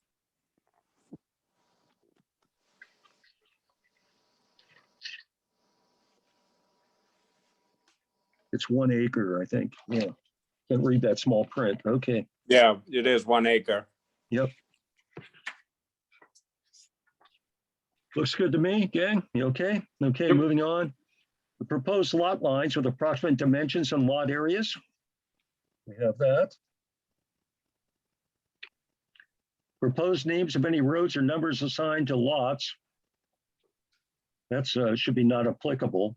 It's 1 acre, I think. Yeah. Can't read that small print. Okay. yeah, it is 1 acre. Yep. Looks good to me, gang. You okay? Okay, Yep. moving on. The proposed lot lines with approximate dimensions and lot areas. We have that. Proposed names of any roads or numbers assigned to lots. That's should be not applicable.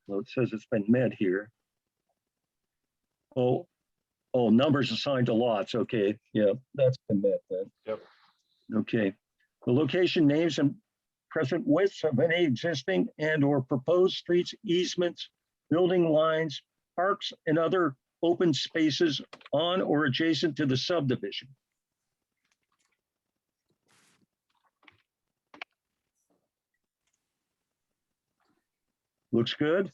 Well, it says it's been met here. Oh, oh, numbers assigned to lots. Okay, yeah, that's been met then. Yep. Okay. The location, names, and present widths of any existing and or proposed streets, easements, building lines, parks, and other open spaces on or adjacent to the subdivision. Looks good.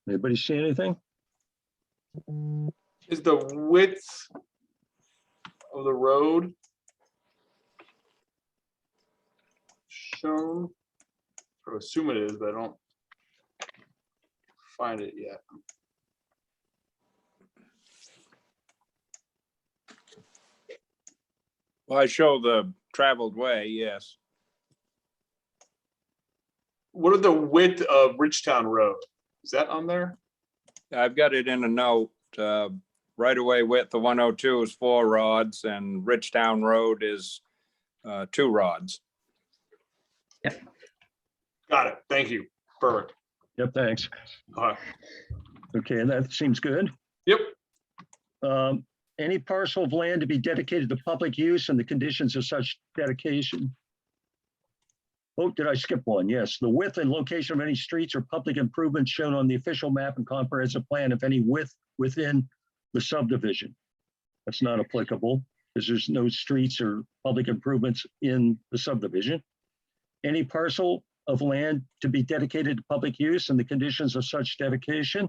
Anybody see anything? Is the width of the road shown? I assume it is, but I don't find it yet. Well, I show the traveled way, yes. What are the width of Ridgetown Road? Is that on there? I've got it in a note. Right away width of 102 is 4 rods and Ridgetown Road is 2 rods. Got it. Thank you. Perfect. Yep, thanks. Okay. Okay, and that seems good. Yep. Any parcel of land to be dedicated to public use and the conditions of such dedication. Oh, did I skip one? Yes, the width and location of any streets or public improvements shown on the official map and comprehensive plan, if any width within the subdivision. That's not applicable because there's no streets or public improvements in the subdivision. Any parcel of land to be dedicated to public use and the conditions of such dedication,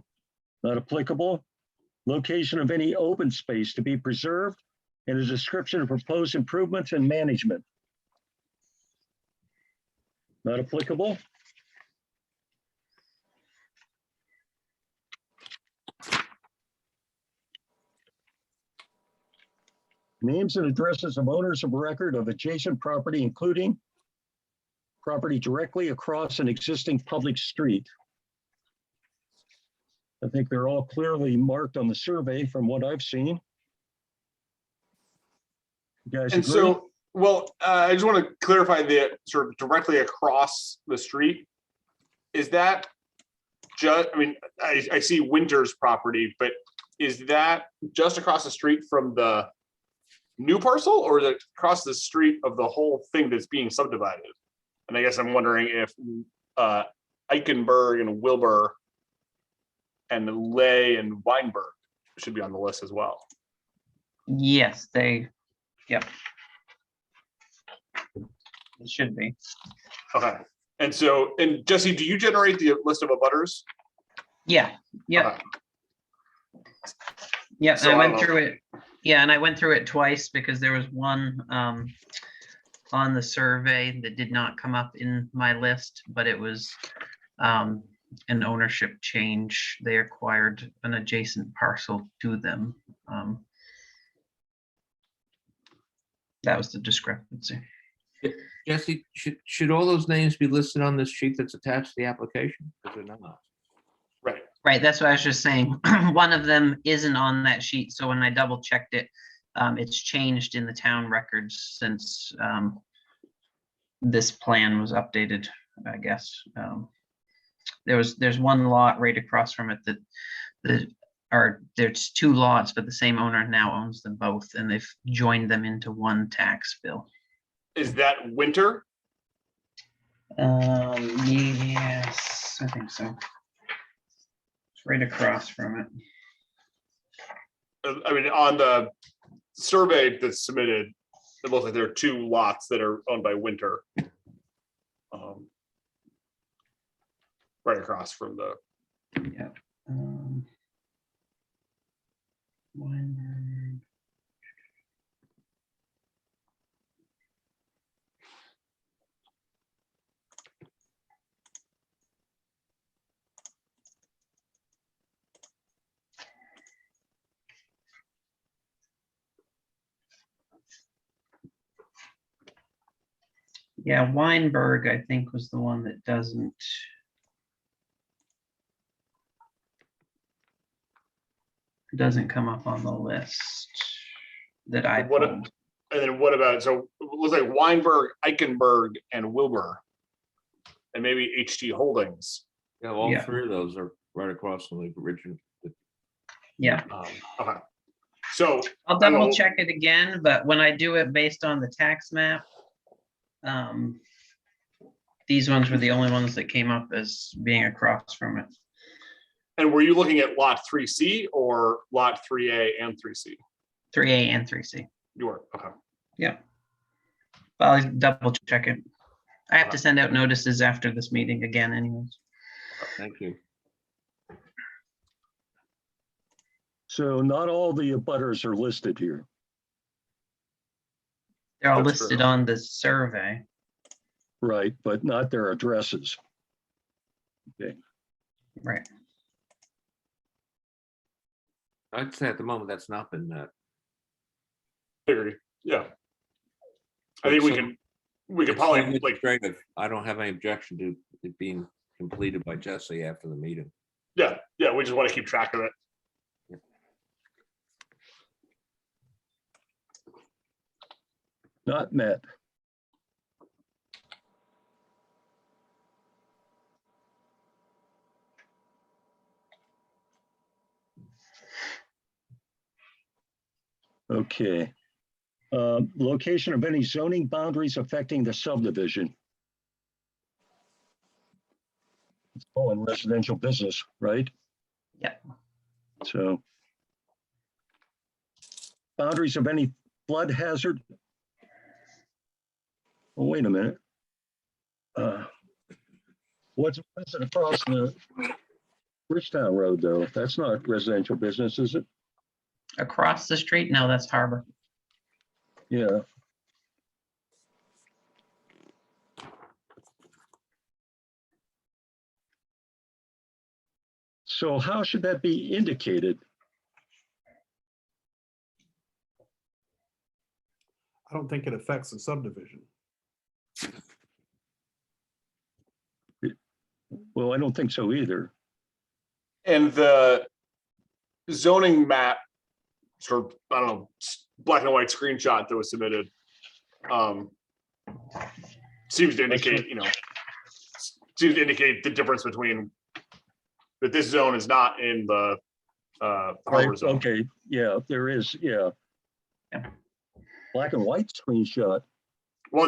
not applicable. Location of any open space to be preserved and a description of proposed improvements and management. Not applicable. Names and addresses of owners of record of adjacent property, including property directly across an existing public street. I think they're all clearly marked on the survey from what I've seen. You guys And agree? so, well, I just want to clarify the sort of directly across the street. Is that just, I mean, I see Winter's property, but is that just across the street from the new parcel or is it across the street of the whole thing that's being subdivided? And I guess I'm wondering if Eichenberg and Wilbur and Lay and Weinberg should be on the list as well. Yes, yep. It should be. Okay. And so, and Jesse, do you generate the list of abutters? Yeah, yeah. Okay. Yeah, So I I went don't- through it. Yeah, and I went through it twice because there was one on the survey that did not come up in my list, but it was an ownership change. They acquired an adjacent parcel to them. That was the discrepancy. Jesse, should all those names be listed on this sheet that's attached to the application? Because they're not. Right. Right, that's what I was just saying. One of them isn't on that sheet, so when I double checked it, it's changed in the town records since this plan was updated, I guess. There's one lot right across from it there's 2 lots, but the same owner now owns them both, and they've joined them into one tax bill. Is that Winter? Yes, I think so. It's right across from it. I mean, on the survey that's submitted, it looks like there are 2 lots that are owned by Winter. Right across from the, Yeah. Weinberg. Yeah, Weinberg, I think, was the one that doesn't. Doesn't come up on the list that I What- pulled. and then what about, so it looks like Weinberg, Eichenberg, and Wilbur. And maybe HT Holdings Yeah, all Yeah. three of those are right across from the original. Yeah, Okay. So I'll I will- double check it again, but when I do it based on the tax map, these ones were the only ones that came up as being across from it. And were you looking at lot 3C or lot 3A and 3C? 3A and 3C. You were, okay. Yeah. But I'll double check it. I have to send out notices after this meeting again anyways. Thank you. So not all the abutters are listed here. They're all That's listed true. on the survey. Right, but not their addresses. Okay, Right. I'd say at the moment that's not been met. I agree. Yeah. I think we can It's probably so like, administrative. I don't have any objection to it being completed by Jesse after the meeting. yeah, we just want to keep track of it. not met. Okay. Location of any zoning boundaries affecting the subdivision. It's all in residential business, right? Yeah. So. Boundaries of any flood hazard. Oh, wait a minute. What's it across the Bridgetown Road, though? That's not residential business, is it? Across the street? No, that's Harbor. Yeah. So how should that be indicated? I don't think it affects the subdivision. Well, I don't think so either. And the zoning map, sort of, I don't know, black and white screenshot that was submitted, seems to indicate, the difference between that this zone is not in the harbor Right, zone. okay, yeah, there is, yeah. Yeah. Black and white screenshot. Well,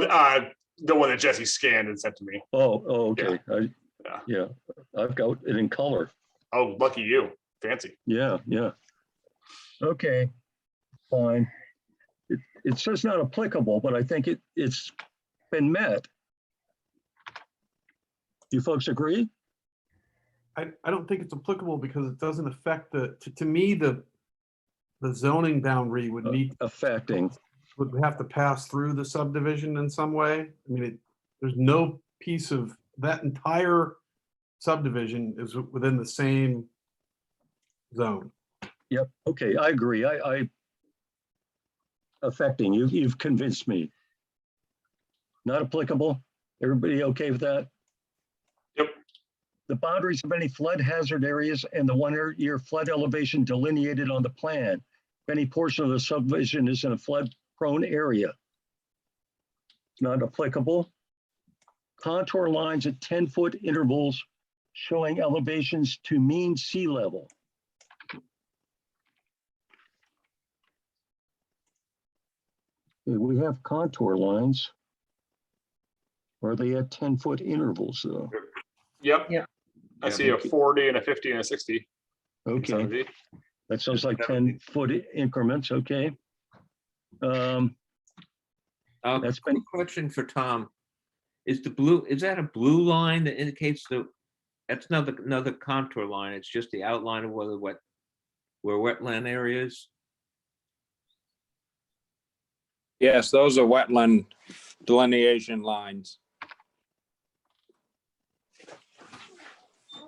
the one that Jesse scanned and sent to me. Oh, okay. Yeah. Yeah, I've got it in color. Oh, lucky you. Fancy. Yeah. Okay, fine. It says not applicable, but I think it's been met. You folks agree? I don't think it's applicable because it doesn't affect to me, the zoning boundary would need, Affecting, would have to pass through the subdivision in some way. I mean, there's no piece of that entire subdivision is within the same zone. yep, okay, I agree. I affecting, you've convinced me. Not applicable? Everybody okay with that? Yep. The boundaries of any flood hazard areas and the 1 year flood elevation delineated on the plan. If any portion of the subdivision is in a flood prone area. Not applicable. Contour lines at 10-foot intervals showing elevations to mean sea level. Okay, we have contour lines. Are they at 10-foot intervals though? Yep. Yep. I see a 40 and a 50 and a 60. Okay, that sounds like 10-foot increments, okay. That's been- Quick question for Tom. Is that a blue line that indicates that's another contour line? It's just the outline of where wetland area is? Yes, those are wetland delineation lines.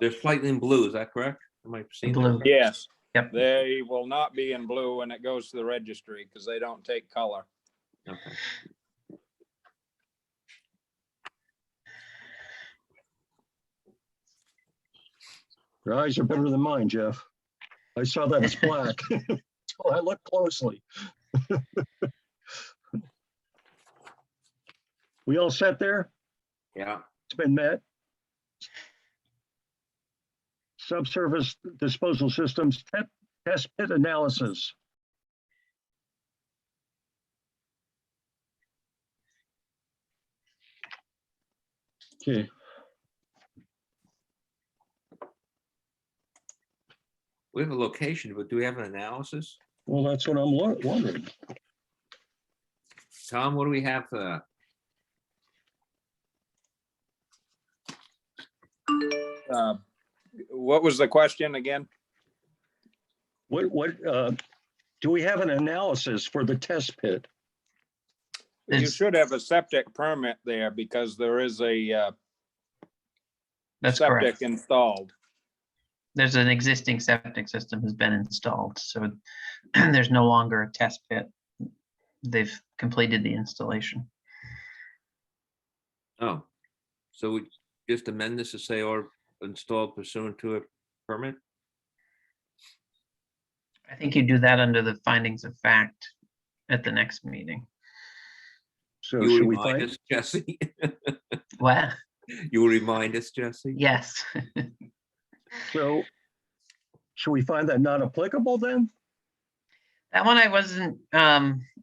They're slightly in blue, is that correct? Am I seeing that? Blue. Yes. Yep. They will not be in blue when it goes to the registry because they don't take color. Okay. Your eyes are better than mine, Jeff. I saw that as black. So I looked closely. We all set there? Yeah. It's been met. subsurface disposal systems test pit analysis. Okay, We have a location, but do we have an analysis? well, that's what I'm wondering. Tom, what do we have for that? What was the question again? What, do we have an analysis for the test pit? You There's- should have a septic permit there because there is a That's septic correct. installed. There's an existing septic system has been installed, so there's no longer a test pit. They've completed the installation. Oh, so we just amend this to say or installed pursuant to a permit? I think you do that under the findings of fact at the next meeting. So You should will we remind find, us, Jesse? What? You will remind us, Jesse? Yes. so should we find that not applicable then? That one I wasn't,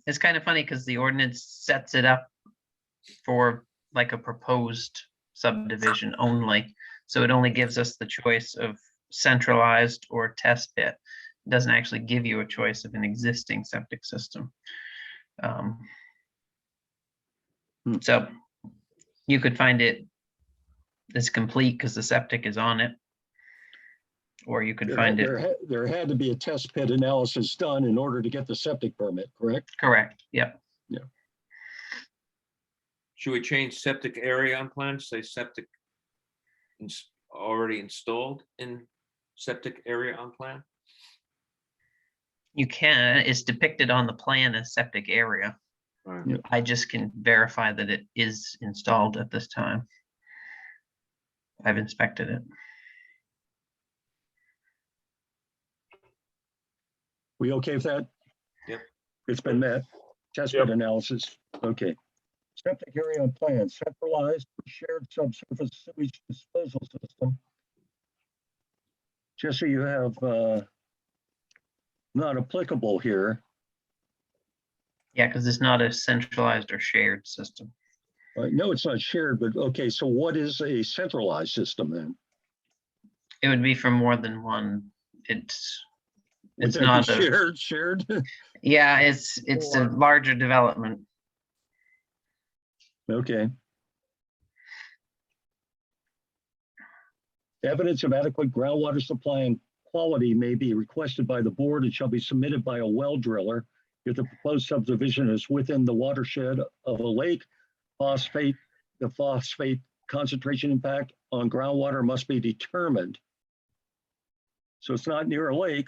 it's kind of funny because the ordinance sets it up for like a proposed subdivision only. So it only gives us the choice of centralized or test pit. It doesn't actually give you a choice of an existing septic system. So you could find it as complete because the septic is on it. Or you could find it, There had to be a test pit analysis done in order to get the septic permit, correct? correct, yep. Should we change septic area on plan, say septic already installed in septic area on plan? You can, it's depicted on the plan as septic area. Right. Yeah. I just can verify that it is installed at this time. I've inspected it. We okay with that? Yep. It's been met. Test Yep. pit analysis. Okay. Septic area on plan, centralized shared subsurface sewage disposal system. Jesse, you have not applicable here. Yeah, because it's not a centralized or shared system. No, it's not shared, but okay, so what is a centralized system then? It would be for more than one. It's Would that be not a, shared? yeah, it's a larger development. Okay. Evidence of adequate groundwater supply and quality may be requested by the board and shall be submitted by a well driller if the proposed subdivision is within the watershed of a lake. The phosphate concentration impact on groundwater must be determined. So it's not near a lake,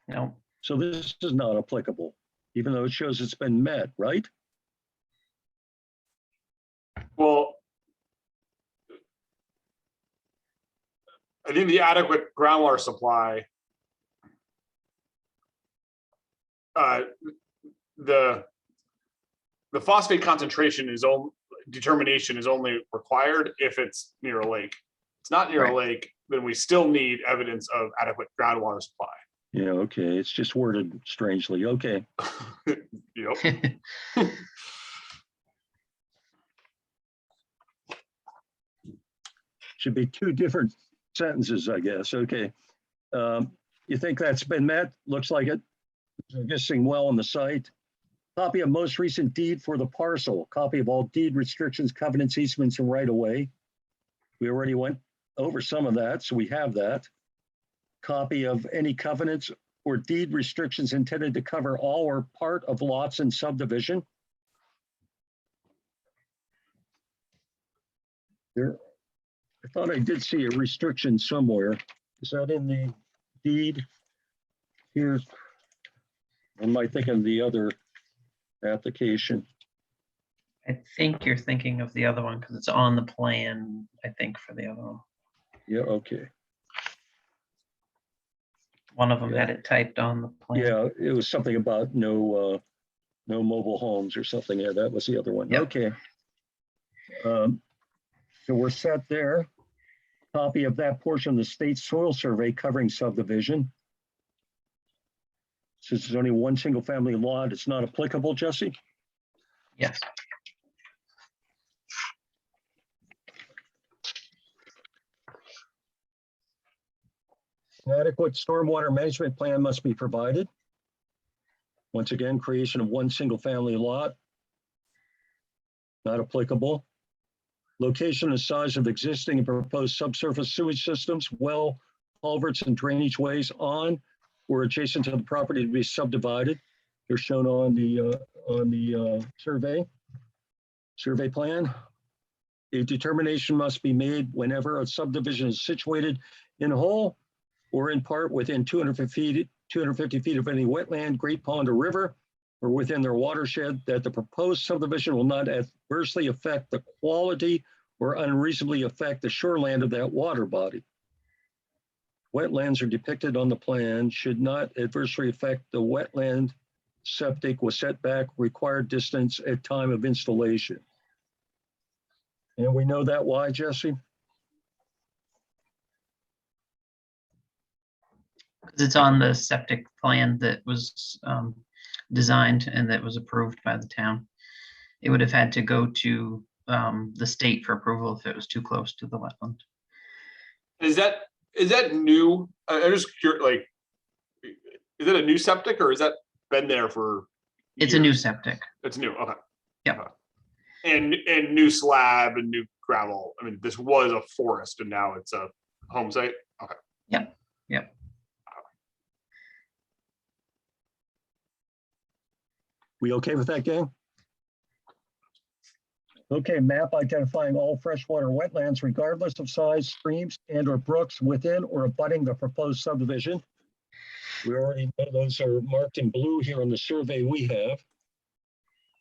No, so this is not applicable, even though it shows it's been met, right? Well, I think the adequate groundwater supply, the phosphate concentration determination is only required if it's near a lake. It's not near a Right. lake, then we still need evidence of adequate groundwater supply. Yeah, okay, it's just worded strangely, okay. Yep. Should be two different sentences, I guess, okay. You think that's been met? Looks like it. Existing well on the site. Copy of most recent deed for the parcel. Copy of all deed restrictions, covenants, easements, and right of way. We already went over some of that, so we have that. Copy of any covenants or deed restrictions intended to cover all or part of lots in subdivision. There, I thought I did see a restriction somewhere. Is that in the deed? Here's, am I thinking of the other application? I think you're thinking of the other one because it's on the plan, I think, for the other one. Yeah, okay. One of them had it typed on the plan. Yeah, it was something about no mobile homes or something. Yeah, that was the other one. Yep. Okay. So we're set there. Copy of that portion of the state soil survey covering subdivision. Since there's only one single family lot, it's not applicable, Jesse? Yes. An adequate stormwater management plan must be provided. Once again, creation of one single family lot. Not applicable. Location and size of existing and proposed subsurface sewage systems, well, culverts and drainage ways on or adjacent to the property to be subdivided. They're shown on the survey plan. A determination must be made whenever a subdivision is situated in whole or in part within 250 feet of any wetland, great pond, or river, or within their watershed, that the proposed subdivision will not adversely affect the quality or unreasonably affect the shoreland of that water body. Wetlands are depicted on the plan should not adversely affect the wetland septic with setback required distance at time of installation. And we know that why, Jesse? Because it's on the septic plan that was designed and that was approved by the town. It would have had to go to the state for approval if it was too close to the wetland. Is that new? I'm just curious, like, is it a new septic or has that been there for? It's a new years? septic. It's new, okay. Yep. Okay. And new slab and new gravel. I mean, this was a forest and now it's a home site. Okay. Yep. Yep. We okay with that, gang? Okay, map identifying all freshwater wetlands regardless of size, streams and or brooks within or abutting the proposed subdivision. We already know those are marked in blue here on the survey we have,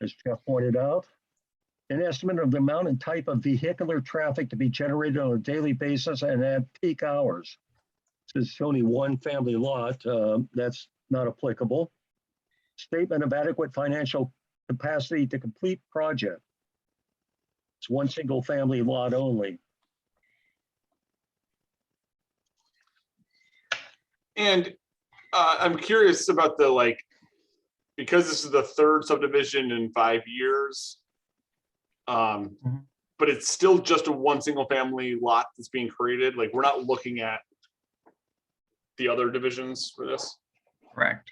as Jeff pointed out. An estimate of the amount and type of vehicular traffic to be generated on a daily basis and at peak hours. This is only one family lot, that's not applicable. Statement of adequate financial capacity to complete project. It's one single family lot only. And I'm curious about the, like, because this is the third subdivision in 5 years. But it's still just a one single family lot that's being created. Like, we're not looking at the other divisions for this. Correct.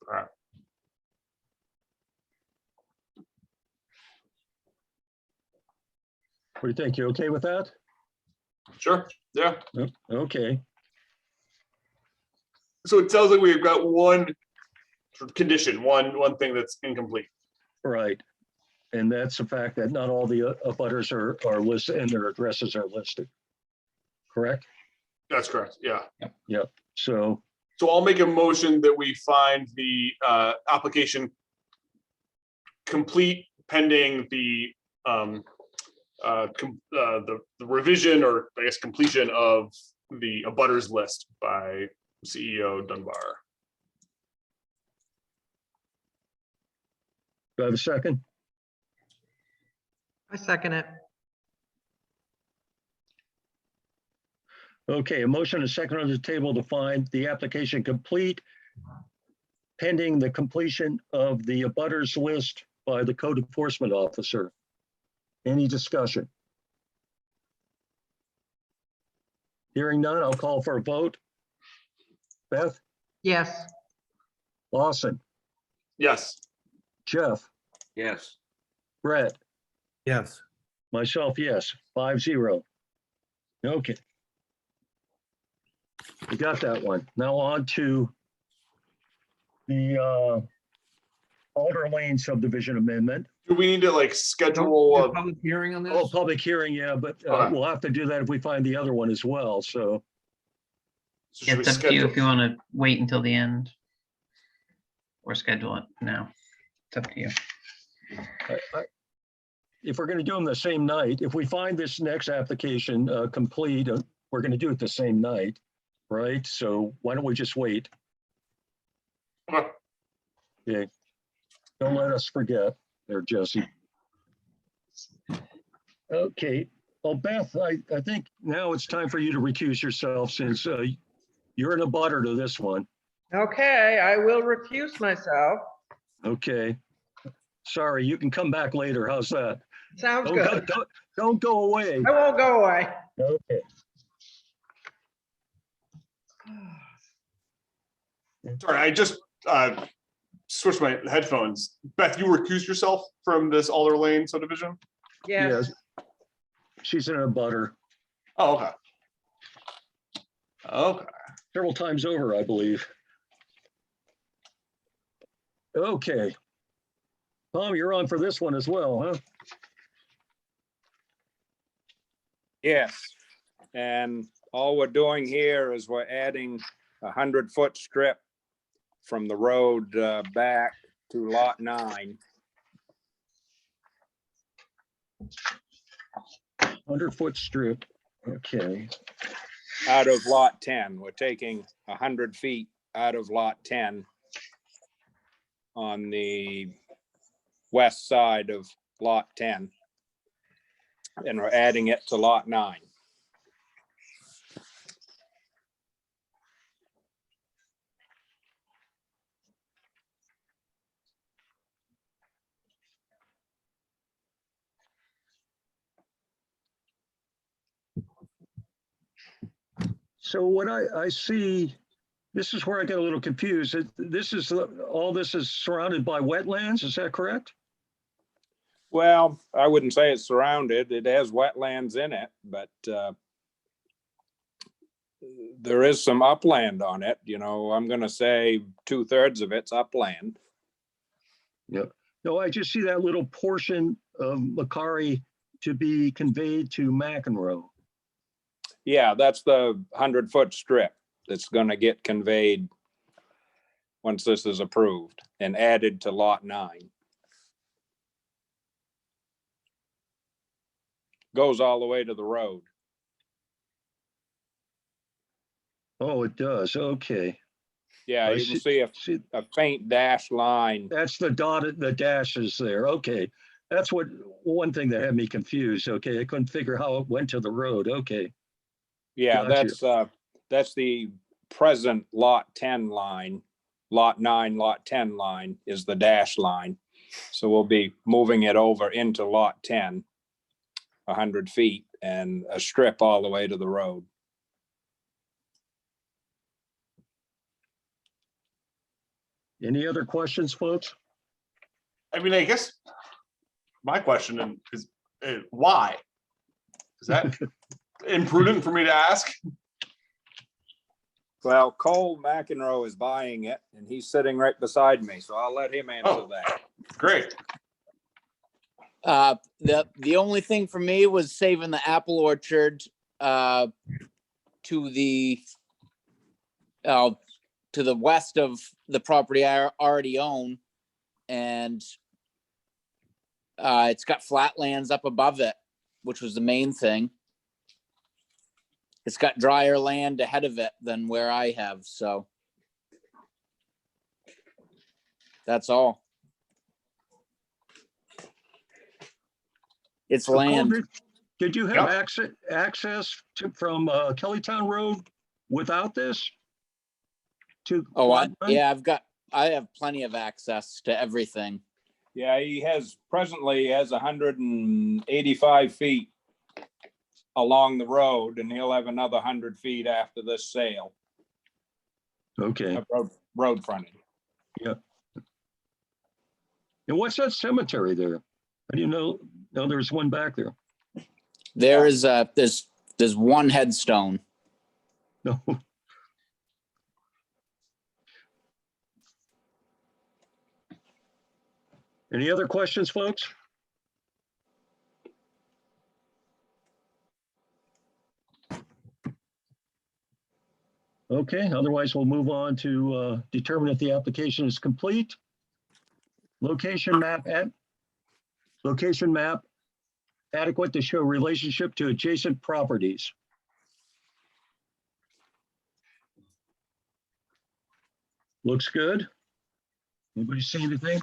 All right. What do you think? You okay with that? Sure. Yeah. Okay. So it sounds like we've got one sort of condition, one thing that's incomplete. Right. And that's the fact that not all the abutters are listed and their addresses are listed. Correct? That's correct. Yeah. Yep. So, So I'll make a motion that we find the application complete pending the revision, or I guess completion of the abutters list by CEO Dunbar. do I have a second? I second it. Okay, a motion and a second on the table to find the application complete pending the completion of the abutters list by the code enforcement officer. Any discussion? Hearing none, I'll call for a vote. Beth, Yes. Lawson, Yes. Jeff, Yes. Brett, Yes. myself, yes, 5-0. Okay. We got that one. Now on to the Alder Lane subdivision amendment. Do we need to like schedule a Public hearing on this? Oh, public hearing, yeah, but Okay. we'll have to do that if we find the other one as well, so. so should we It's up to you schedule- if you want to wait until the end or schedule it now. It's up to you. If we're gonna do them the same night, if we find this next application complete, we're gonna do it the same night, right? So why don't we just wait? Okay. Okay. Don't let us forget there, Jesse. Okay, Well, Beth, I think now it's time for you to recuse yourself since you're in a butter to this one. Okay, I will recuse myself. Okay. Sorry, you can come back later. How's that? Sounds Don't go, good. don't go away. I won't go away. Okay. Sorry, I just switched my headphones. Beth, you recused yourself from this Alder Lane subdivision? Yes, She's in a butter Oh, okay. Okay. several times over, I believe. Okay. Tom, you're on for this one as well, huh? Yes, and all we're doing here is we're adding a 100-foot strip from the road back to lot 9. 100-foot strip. Okay. Out of lot 10. We're taking 100 feet out of lot 10 on the west side of lot 10. And we're adding it to lot 9. So what I see, this is where I get a little confused. This is, all this is surrounded by wetlands, is that correct? Well, I wouldn't say it's surrounded. It has wetlands in it, but there is some upland on it. You know, I'm gonna say 2/3 of it's upland. Yep. No, I just see that little portion of Macari to be conveyed to McEnroe. Yeah, that's the 100-foot strip that's gonna get conveyed once this is approved and added to lot 9. Goes all the way to the road. Oh, it does. Okay. Yeah, I you can see See, a faint dash line. that's the dotted, the dashes there. Okay. That's what, one thing that had me confused. Okay. I couldn't figure how it went to the road. Okay. Yeah, Gotcha. that's the present lot 10 line. Lot 9, lot 10 line is the dash line. So we'll be moving it over into lot 10, 100 feet, and a strip all the way to the road. Any other questions, folks? I mean, I guess my question is why? Is that imprudent for me to ask? Well, Cole McEnroe is buying it, and he's sitting right beside me, so I'll let him answer Oh. that. Great. The only thing for me was saving the apple orchard to the west of the property I already own, and it's got flatlands up above it, which was the main thing. It's got drier land ahead of it than where I have, so that's all. It's So, Cole, land. Did you have Yep. access to, from Kellytown Road without this? To Oh, lot nine? yeah, I have plenty of access to everything. Yeah, he has 185 feet along the road, and he'll have another 100 feet after this sale Okay. of road frontage. And what's that cemetery there? I didn't know there's one back there. There is there's one headstone. No. Any other questions, folks? Okay, otherwise we'll move on to determine if the application is complete. Location map adequate to show relationship to adjacent properties. Looks good. Anybody see anything?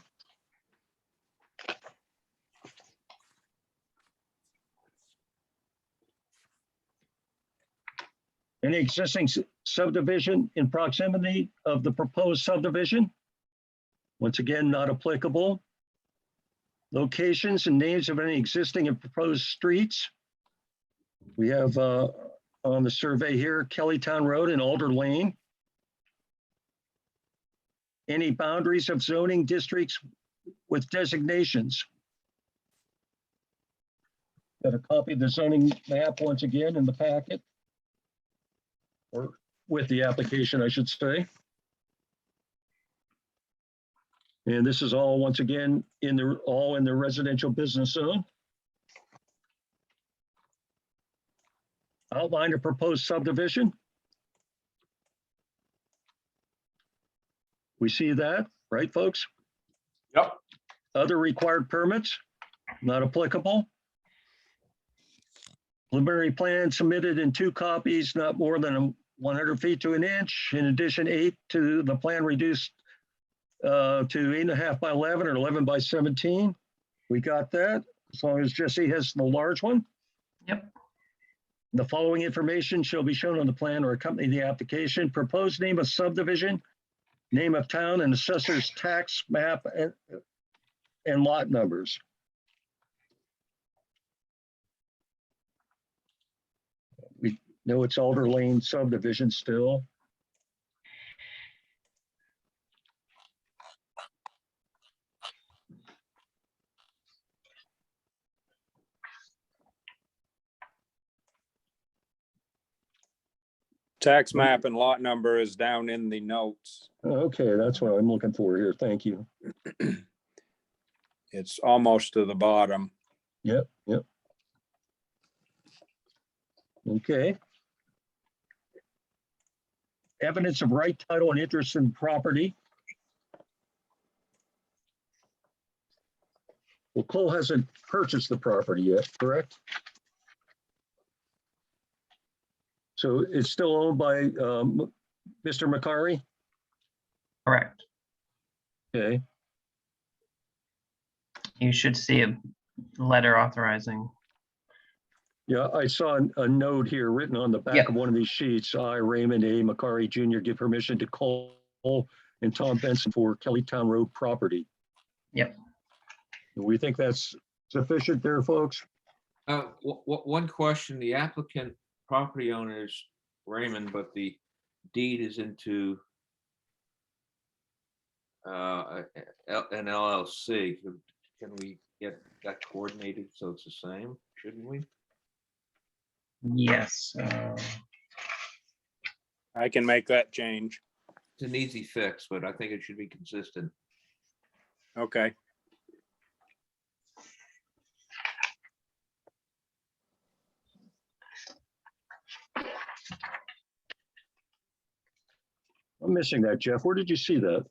Any existing subdivision in proximity of the proposed subdivision? Once again, not applicable. Locations and names of any existing and proposed streets. We have on the survey here, Kellytown Road and Alder Lane. Any boundaries of zoning districts with designations? Got a copy of the zoning map once again in the packet. Or with the application, I should say. And this is all, once again, all in the residential business zone. Outline of proposed subdivision. We see that, right, folks? Yep. Other required permits, not applicable. Preliminary plan submitted in 2 copies, not more than 100 feet to an inch. In addition, 8 to the plan reduced to 8.5 by 11 or 11 by 17. We got that, as long as Jesse has the large one. Yep. The following information shall be shown on the plan or accompany the application. Proposed name of subdivision, name of town, and assessor's tax map and lot numbers. We know it's Alder Lane subdivision still. Tax map and lot number is down in the notes. Okay, that's what I'm looking for here. Thank you. It's almost to the bottom. Yep. Okay. Evidence of right title and interest in property. Well, Cole hasn't purchased the property yet, correct? So it's still owned by Mr. McCary? Correct. Okay, You should see a letter authorizing. yeah, I saw a note here written on the back Yep. of one of these sheets. I, Raymond A. McCary Jr., give permission to Cole and Tom Benson for Kellytown Road property. Yep. We think that's sufficient there, folks? One question, the applicant property owner is Raymond, but the deed is into an LLC. Can we get that coordinated so it's the same, shouldn't we? Yes. I can make that change. It's an easy fix, but I think it should be consistent. Okay. I'm missing that, Jeff. Where did you see that?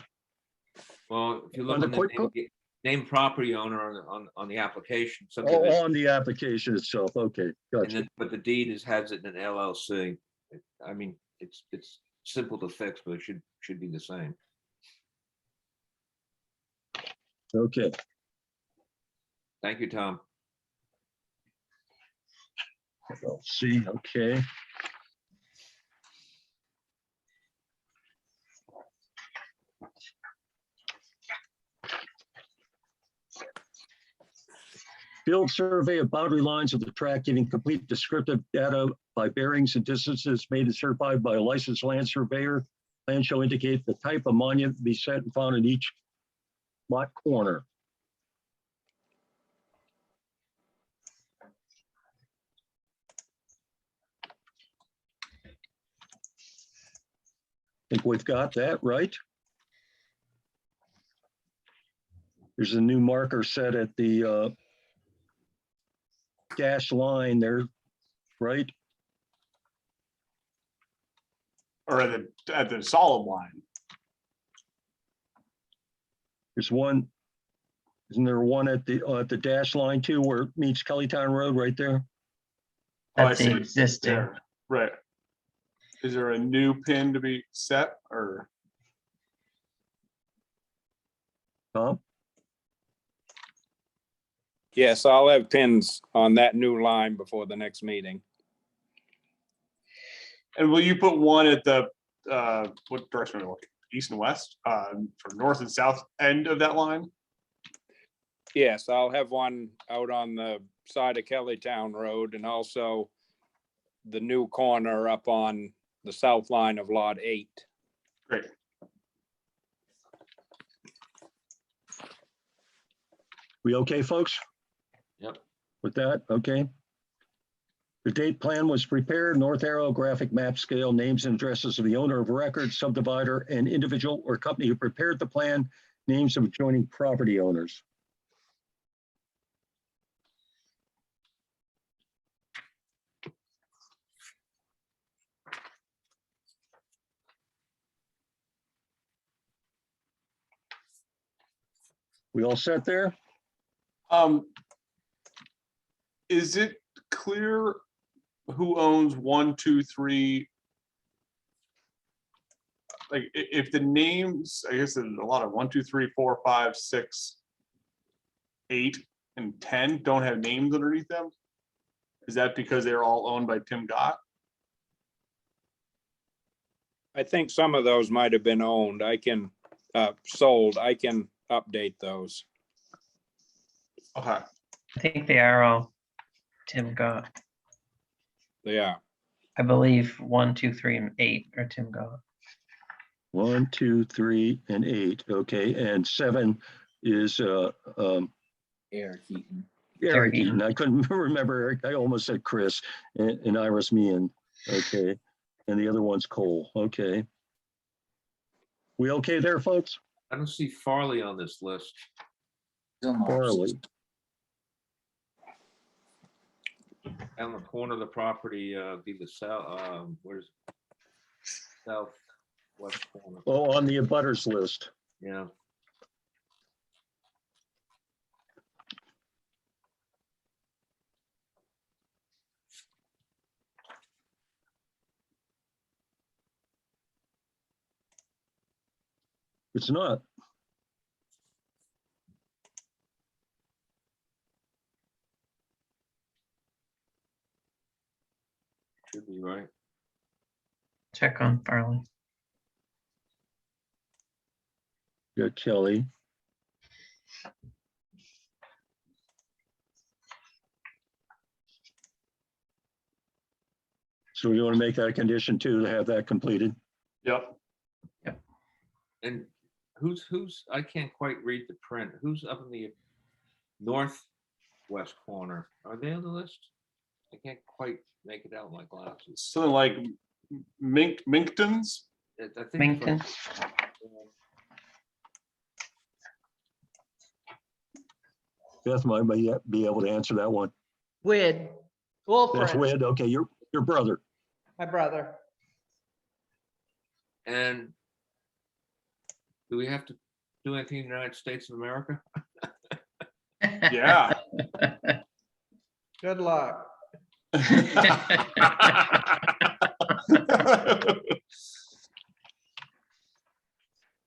Well, if you look On the on quick the name property owner on the application, Oh, subdivision, on the application itself. Okay, and gotcha. then, but the deed has it in an LLC. I mean, it's simple to fix, but it should be the same. Okay, Thank you, Tom. let's see, okay. Field survey of boundary lines of the tract giving complete descriptive data by bearings and distances made and certified by a licensed land surveyor. Plan shall indicate the type of monument to be set and found in each lot corner. Think we've got that, right? There's a new marker set at the dash line there, right? Or at the solid line. There's one, isn't there one at the dash line too, where it meets Kellytown Road right there? Oh, I That's see. the existing. There, right. Is there a new pin to be set or? Tom? Yes, I'll have pins on that new line before the next meeting. And will you put one at the, what direction are we looking? East and west, for north and south end of that line? Yes, I'll have one out on the side of Kellytown Road and also the new corner up on the south line of Lot 8. Great. We okay, folks? Yep. With that, okay. The date plan was prepared, north arrow, graphic map scale, names and addresses of the owner of record, subdivider, and individual or company who prepared the plan, names of adjoining property owners. We all set there? Is it clear who owns 1, 2, 3? Like, if the names, I guess there's a lot of 1, 2, 3, 4, 5, 6, 8, and 10 don't have names underneath them? Is that because they're all owned by Tim Gott? I think some of those might have been owned. I can, sold. I can update those. Okay. I think they are all Tim Gott. Yeah. I believe 1, 2, 3, and 8 are Tim Gott. 1, 2, 3, and 8. Okay, and 7 is Eric Heaton. Eric Eaton. Eaton. I couldn't remember Eric. I almost said Chris and Iris Meehan. Okay, and the other one's Cole. Okay. We okay there, folks? I don't see Farley on this list. Farley. Down the corner of the property, be the south, where's southwest corner? Oh, on the abutters list. Yeah. It's not. Should be right. Check on Farley. Got Kelly. So we want to make that a condition too, to have that completed. Yep. And who's, I can't quite read the print. Who's up in the northwest corner? Are they on the list? I can't quite make it out with my glasses. Something like Minkton's? I think it's Minkton. Beth might be able to answer that one. Wid, That's Wolfram, Wade. Okay, your brother. my brother. And do we have to do anything in the United States of America? Yeah. Good luck.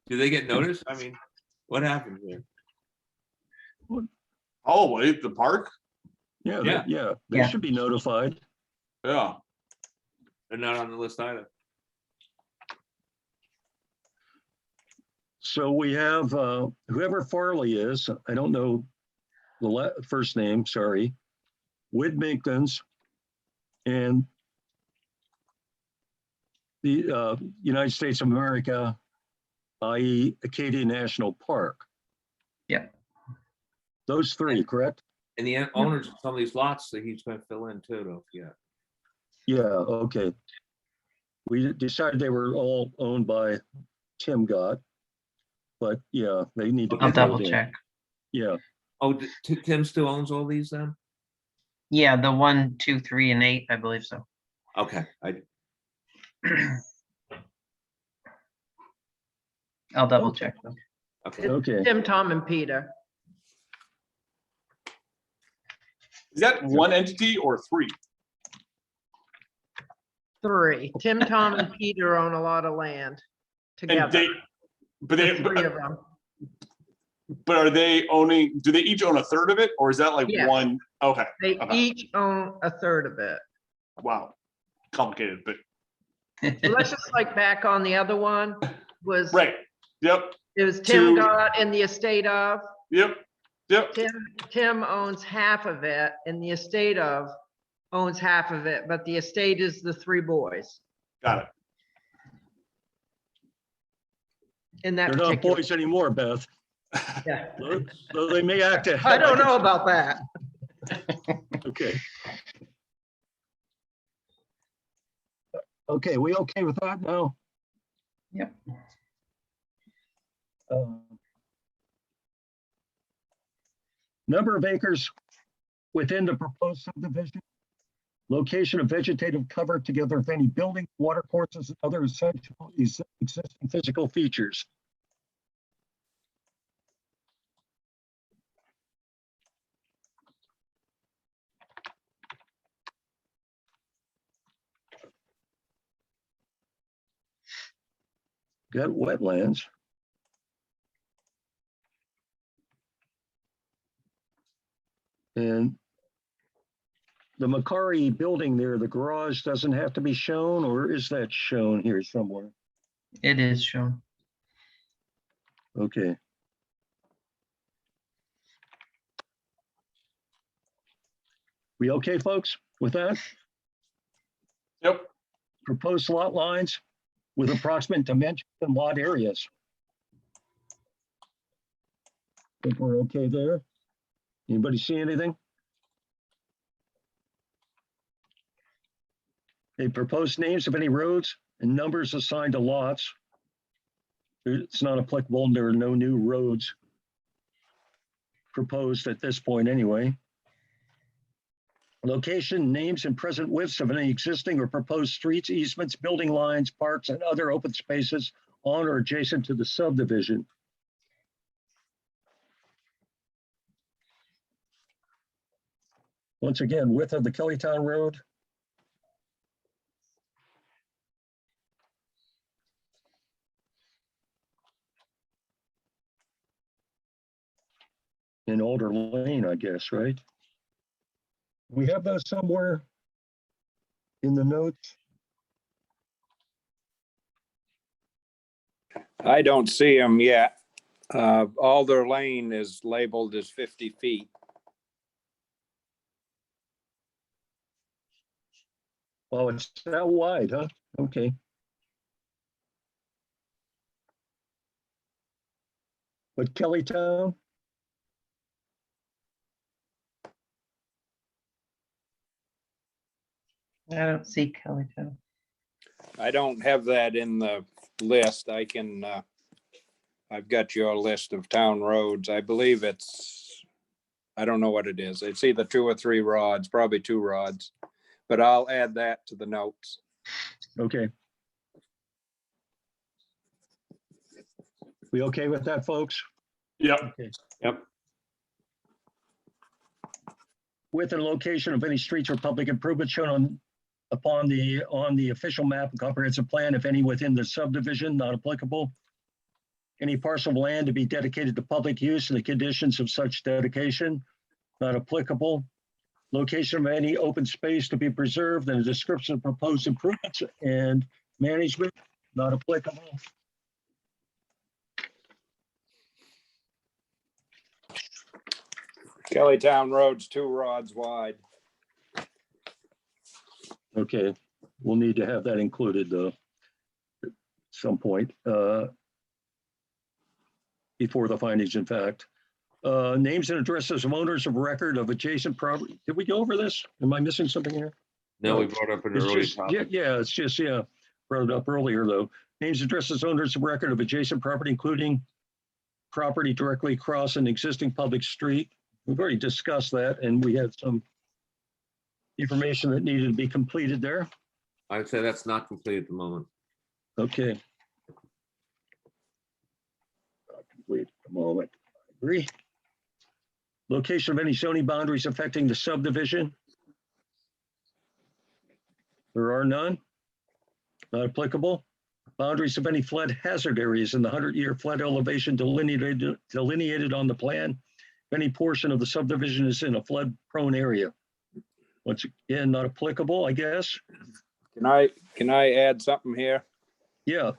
Do they get notice? I mean, what happened here? Oh, wait, the park? Yeah, Yeah. they Yeah. should be notified. Yeah. They're not on the list either. So we have whoever Farley is, I don't know the first name, sorry, Widmingtons and the United States of America, i.e. Acadia National Park. Yeah. Those three, correct? And the owners of some of these lots that he's gonna fill in too, though, yeah. Yeah, okay. We decided they were all owned by Tim Gott, but yeah, they need to be I'll double filled in. check. Yeah, Oh, Tim still owns all these then? Yeah, the 1, 2, 3, and 8, I believe so. Okay, I'll double check them. okay. okay. Tim, Tom, and Peter. Is that one entity or 3? 3. Tim, Tom, and Peter own a lot of land And together. they, but The they, 3 of them. but are they owning, do they each own a third of it, or is that like Yes. one? Okay, They okay. each own a third of it. Wow. Complicated, but Let's just like back on the other one was, Right, yep, it was Tim To- got in the estate of, yep, yep, Tim owns half of it and the estate of owns half of it, but the estate is the 3 boys got it. in that They're not particular. boys anymore, Beth. Yeah. Though they may act. I don't know about that. Okay. Okay, we okay with that now? Yep. Number of acres within the proposed subdivision. Location of vegetative cover together with any building, water courses, and other essential existing physical features. Got wetlands. And the Macari building there, the garage doesn't have to be shown, or is that shown here somewhere? It is shown. Okay. We okay, folks, with that? Yep, Proposed lot lines with approximate dimensions and lot areas. Think we're okay there? Anybody see anything? They proposed names of any roads and numbers assigned to lots. It's not applicable, and there are no new roads proposed at this point anyway. Location, names, and present widths of any existing or proposed streets, easements, building lines, parks, and other open spaces on or adjacent to the subdivision. Once again, width of the Kellytown Road. In Alder Lane, I guess, right? We have those somewhere in the notes. I don't see them yet. Alder Lane is labeled as 50 feet. Oh, it's that wide, huh? Okay. But Kellytown, I don't see Kellytown. I don't have that in the list. I can, I've got your list of town roads. I believe it's, I don't know what it is. It's either 2 or 3 rods, probably 2 rods, but I'll add that to the notes. okay. We okay with that, folks? yep, Width and location of any streets or public improvements shown on the official map and comprehensive plan, if any within the subdivision, not applicable. Any parcel of land to be dedicated to public use and the conditions of such dedication, not applicable. Location of any open space to be preserved and a description of proposed improvements and management, not applicable. Kellytown Road's 2 rods wide. Okay, we'll need to have that included though, at some point, before the findings, in fact. Names and addresses of owners of record of adjacent property. Did we go over this? Am I missing something here? No, we brought up an It's earlier just, yeah, topic. yeah, it's just, yeah, brought it up earlier though. Names, addresses, owners of record of adjacent property, including property directly across an existing public street. We've already discussed that, and we had some information that needed to be completed there. I'd say that's not complete at the moment. Okay. Not complete at the moment. I agree. Location of any zoning boundaries affecting the subdivision. There are none. Not applicable. Boundaries of any flood hazard areas in the 100-year flood elevation delineated on the plan. If any portion of the subdivision is in a flood-prone area. Once again, not applicable, I guess. Can I add something here? Yeah,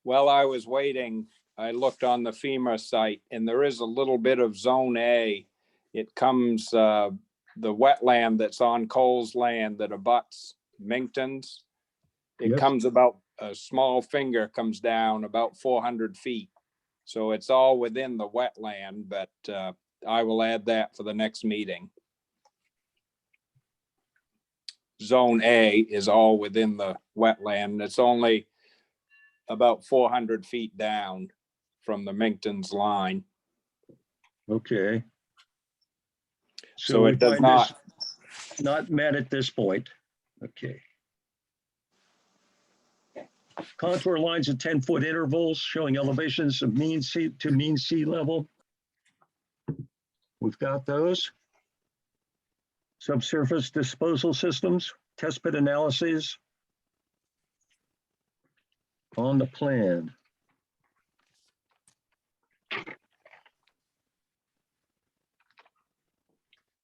While I was waiting, I looked on the FEMA site and there is a little bit of Zone A. It comes, the wetland that's on Cole's land that abuts Minkton's. It Yes. comes about, a small finger comes down about 400 feet. So it's all within the wetland, but I will add that for the next meeting. Zone A is all within the wetland. It's only about 400 feet down from the Minkton's line. okay. So we it does find not, this not met at this point. Okay. Contour lines at 10-foot intervals showing elevations of mean sea level. We've got those. Subsurface disposal systems, test pit analyses on the plan.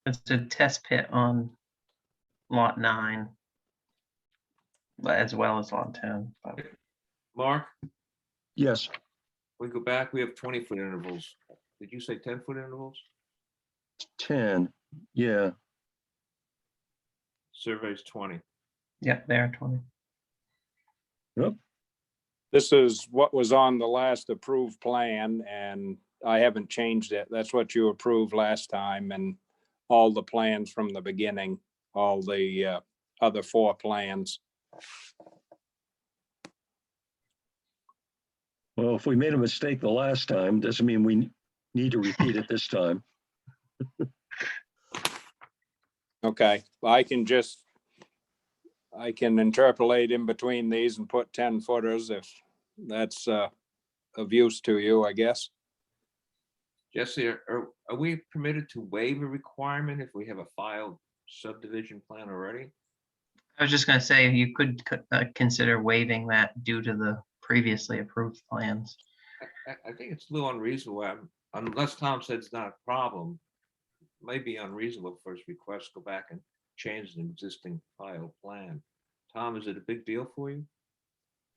It's a test pit on lot 9, as well as lot 10. but- Mark, Yes, we go back, we have 20-foot intervals. Did you say 10-foot intervals? 10, yeah. Survey's 20. Yeah, there, 20. this is what was on the last approved plan and I haven't changed it. That's what you approved last time and all the plans from the beginning, all the other 4 plans. Well, if we made a mistake the last time, doesn't mean we need to repeat it this time. Okay, I can interpolate in between these and put 10 footers if that's of use to you, I guess. Jesse, are we permitted to waive a requirement if we have a filed subdivision plan already? I was just gonna say, you could consider waiving that due to the previously approved plans. I think it's a little unreasonable, unless Tom said it's not a problem. It might be unreasonable for his request to go back and change an existing filed plan. Tom, is it a big deal for you?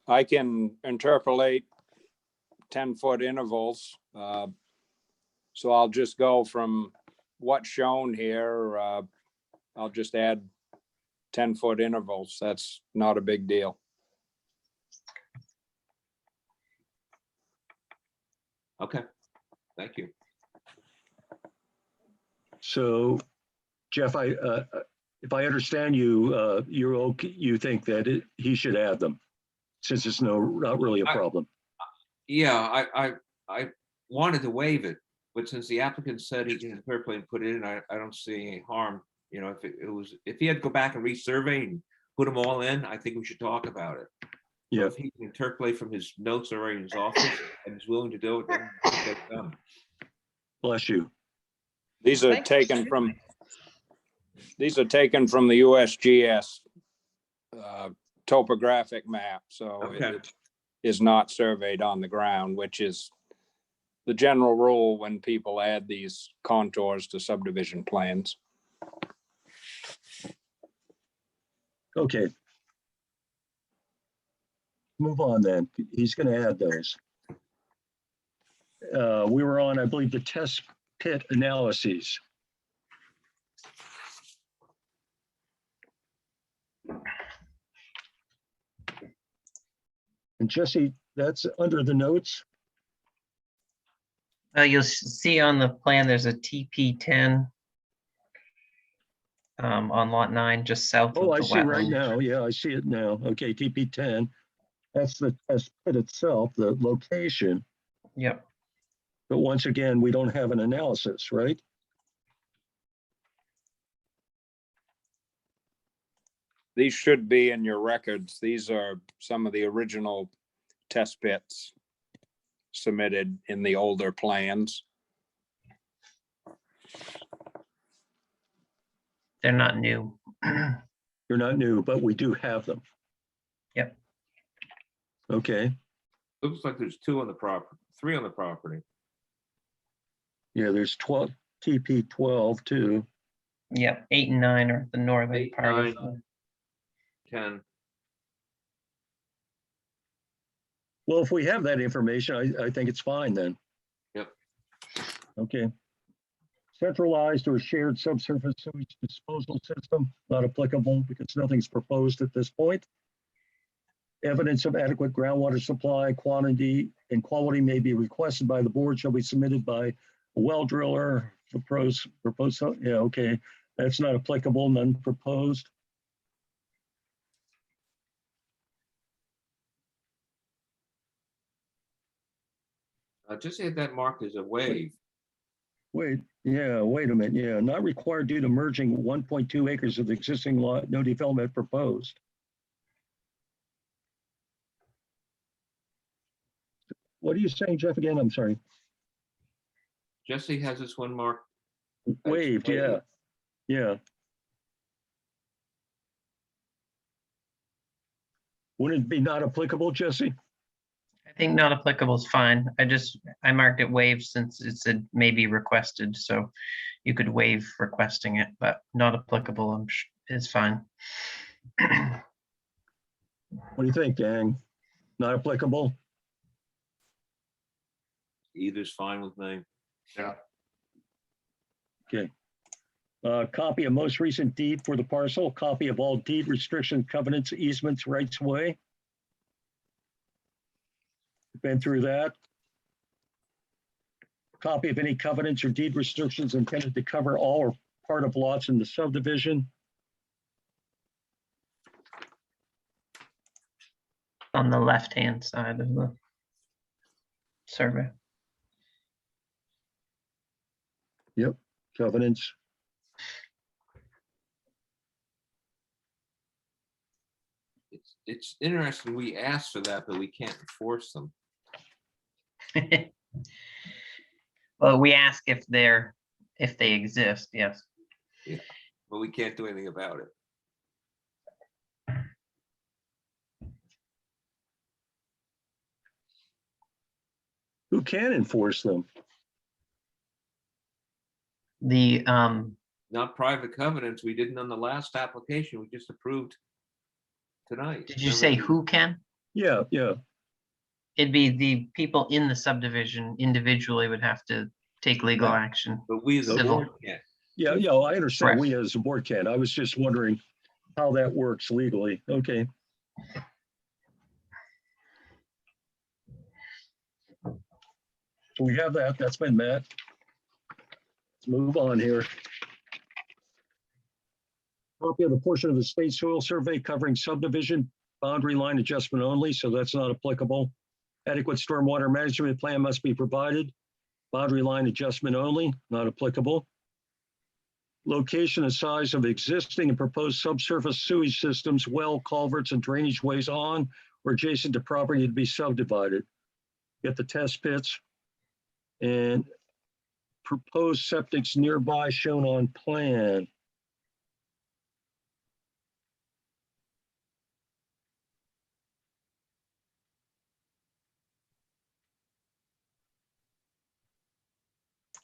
I can interpolate 10-foot intervals. So I'll just go from what's shown here. I'll just add 10-foot intervals. That's not a big deal. Okay, thank you. So Jeff, if I understand you, you're okay, you think that he should add them since it's not really a problem. Yeah, I wanted to waive it, but since the applicant said he can interpolate and put it in, I don't see any harm. You know, if he had to go back and resurvey and put them all in, I think we should talk about it. So Yeah, if he can interpolate from his notes already in his office and is willing to do it, then we'll get it done. bless you. These are Thank you. taken from the USGS topographic map, so Okay. it is not surveyed on the ground, which is the general rule when people add these contours to subdivision plans. Okay. Move on then. He's going to add those. We were on, I believe, the test pit analyses. And Jesse, that's under the notes. You'll see on the plan, there's a TP10 on lot 9, just south of Oh, I the see right wetland. now. Yeah, I see it now. Okay, TP10. That's the test pit itself, the location. Yep. But once again, we don't have an analysis, right? These should be in your records. These are some of the original test pits submitted in the older plans. They're not new. They're not new, but we do have them. Yep. Okay. Looks like there's 2 on the property, 3 on the property. Yeah, there's 12, TP12 too. Yep, 8 and 9 are the northern 8, part of 9. 10. Well, if we have that information, I think it's fine then. Yep. Okay. Centralized or shared subsurface sewage disposal system, not applicable because nothing's proposed at this point. Evidence of adequate groundwater supply, quantity and quality may be requested by the board, shall be submitted by a well driller. Proposed, yeah, okay, that's not applicable, none proposed. Just had that marked as a wave. Wait, yeah, wait a minute, yeah, not required due to merging 1.2 acres of the existing lot, no development proposed. What are you saying, Jeff, again? I'm sorry. Jesse has this one marked. as Waived, yeah, yeah. Wouldn't it be not applicable, Jesse? I think not applicable is fine. I marked it waived since it said may be requested, so you could waive requesting it, but not applicable is fine. What do you think, gang? Not applicable? Either's fine with me. Yeah. Okay. Copy of most recent deed for the parcel, copy of all deed restrictions, covenants, easements, rights of way. Been through that. Copy of any covenants or deed restrictions intended to cover all or part of lots in the subdivision. On the left-hand side of the survey. Yep, covenants. It's interesting. We asked for that, but we can't enforce them. Well, we ask if they exist, yes. But we can't do anything about it. Who can enforce them? The, Not private covenants. We didn't on the last application we just approved tonight. did you say who can? Yeah, yeah. It'd be the people in the subdivision individually would have to take legal Yeah. action. But we as a Civil. board can't. Yeah, yeah, I understand. Correct. We as a board can. I was just wondering how that works legally. Okay. So we have that. That's been met. Let's move on here. Copy of the portion of the state soil survey covering subdivision boundary line adjustment only, so that's not applicable. Adequate stormwater management plan must be provided. Boundary line adjustment only, not applicable. Location and size of existing and proposed subsurface sewage systems, well culverts and drainage ways on or adjacent to property to be subdivided. Get the test pits and proposed septics nearby shown on plan.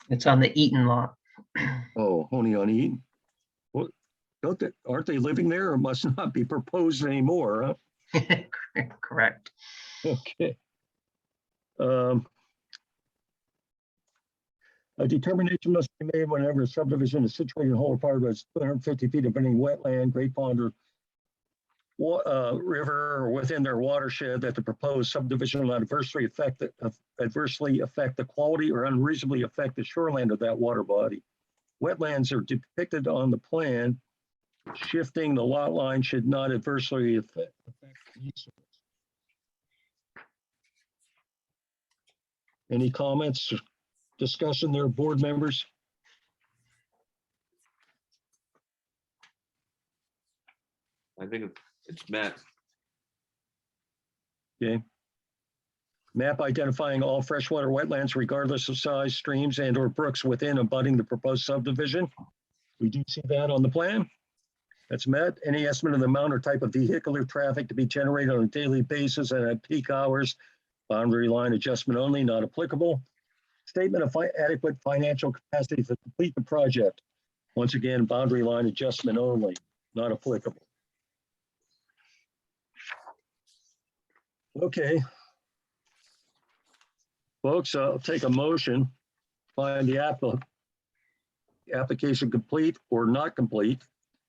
It's on the Eaton lot. Oh, only on Eaton. What, aren't they living there or must not be proposed anymore, huh? Correct. Okay. A determination must be made whenever a subdivision is situated in whole or part of it 250 feet of any wetland, great pond, or river or within their watershed that the proposed subdivision will adversely affect the quality or unreasonably affect the shoreline of that water body. Wetlands are depicted on the plan. Shifting the lot line should not adversely affect use. Any comments, discussion there, board members? I think it's met. Okay. Map identifying all freshwater wetlands regardless of size, streams and or brooks within abutting the proposed subdivision. We do see that on the plan. That's met. Any estimate of the amount or type of vehicular traffic to be generated on a daily basis and at peak hours. Boundary line adjustment only, not applicable. Statement of adequate financial capacity to complete the project. Once again, boundary line adjustment only, not applicable. Okay. Folks, I'll take a motion, find the application complete or not complete.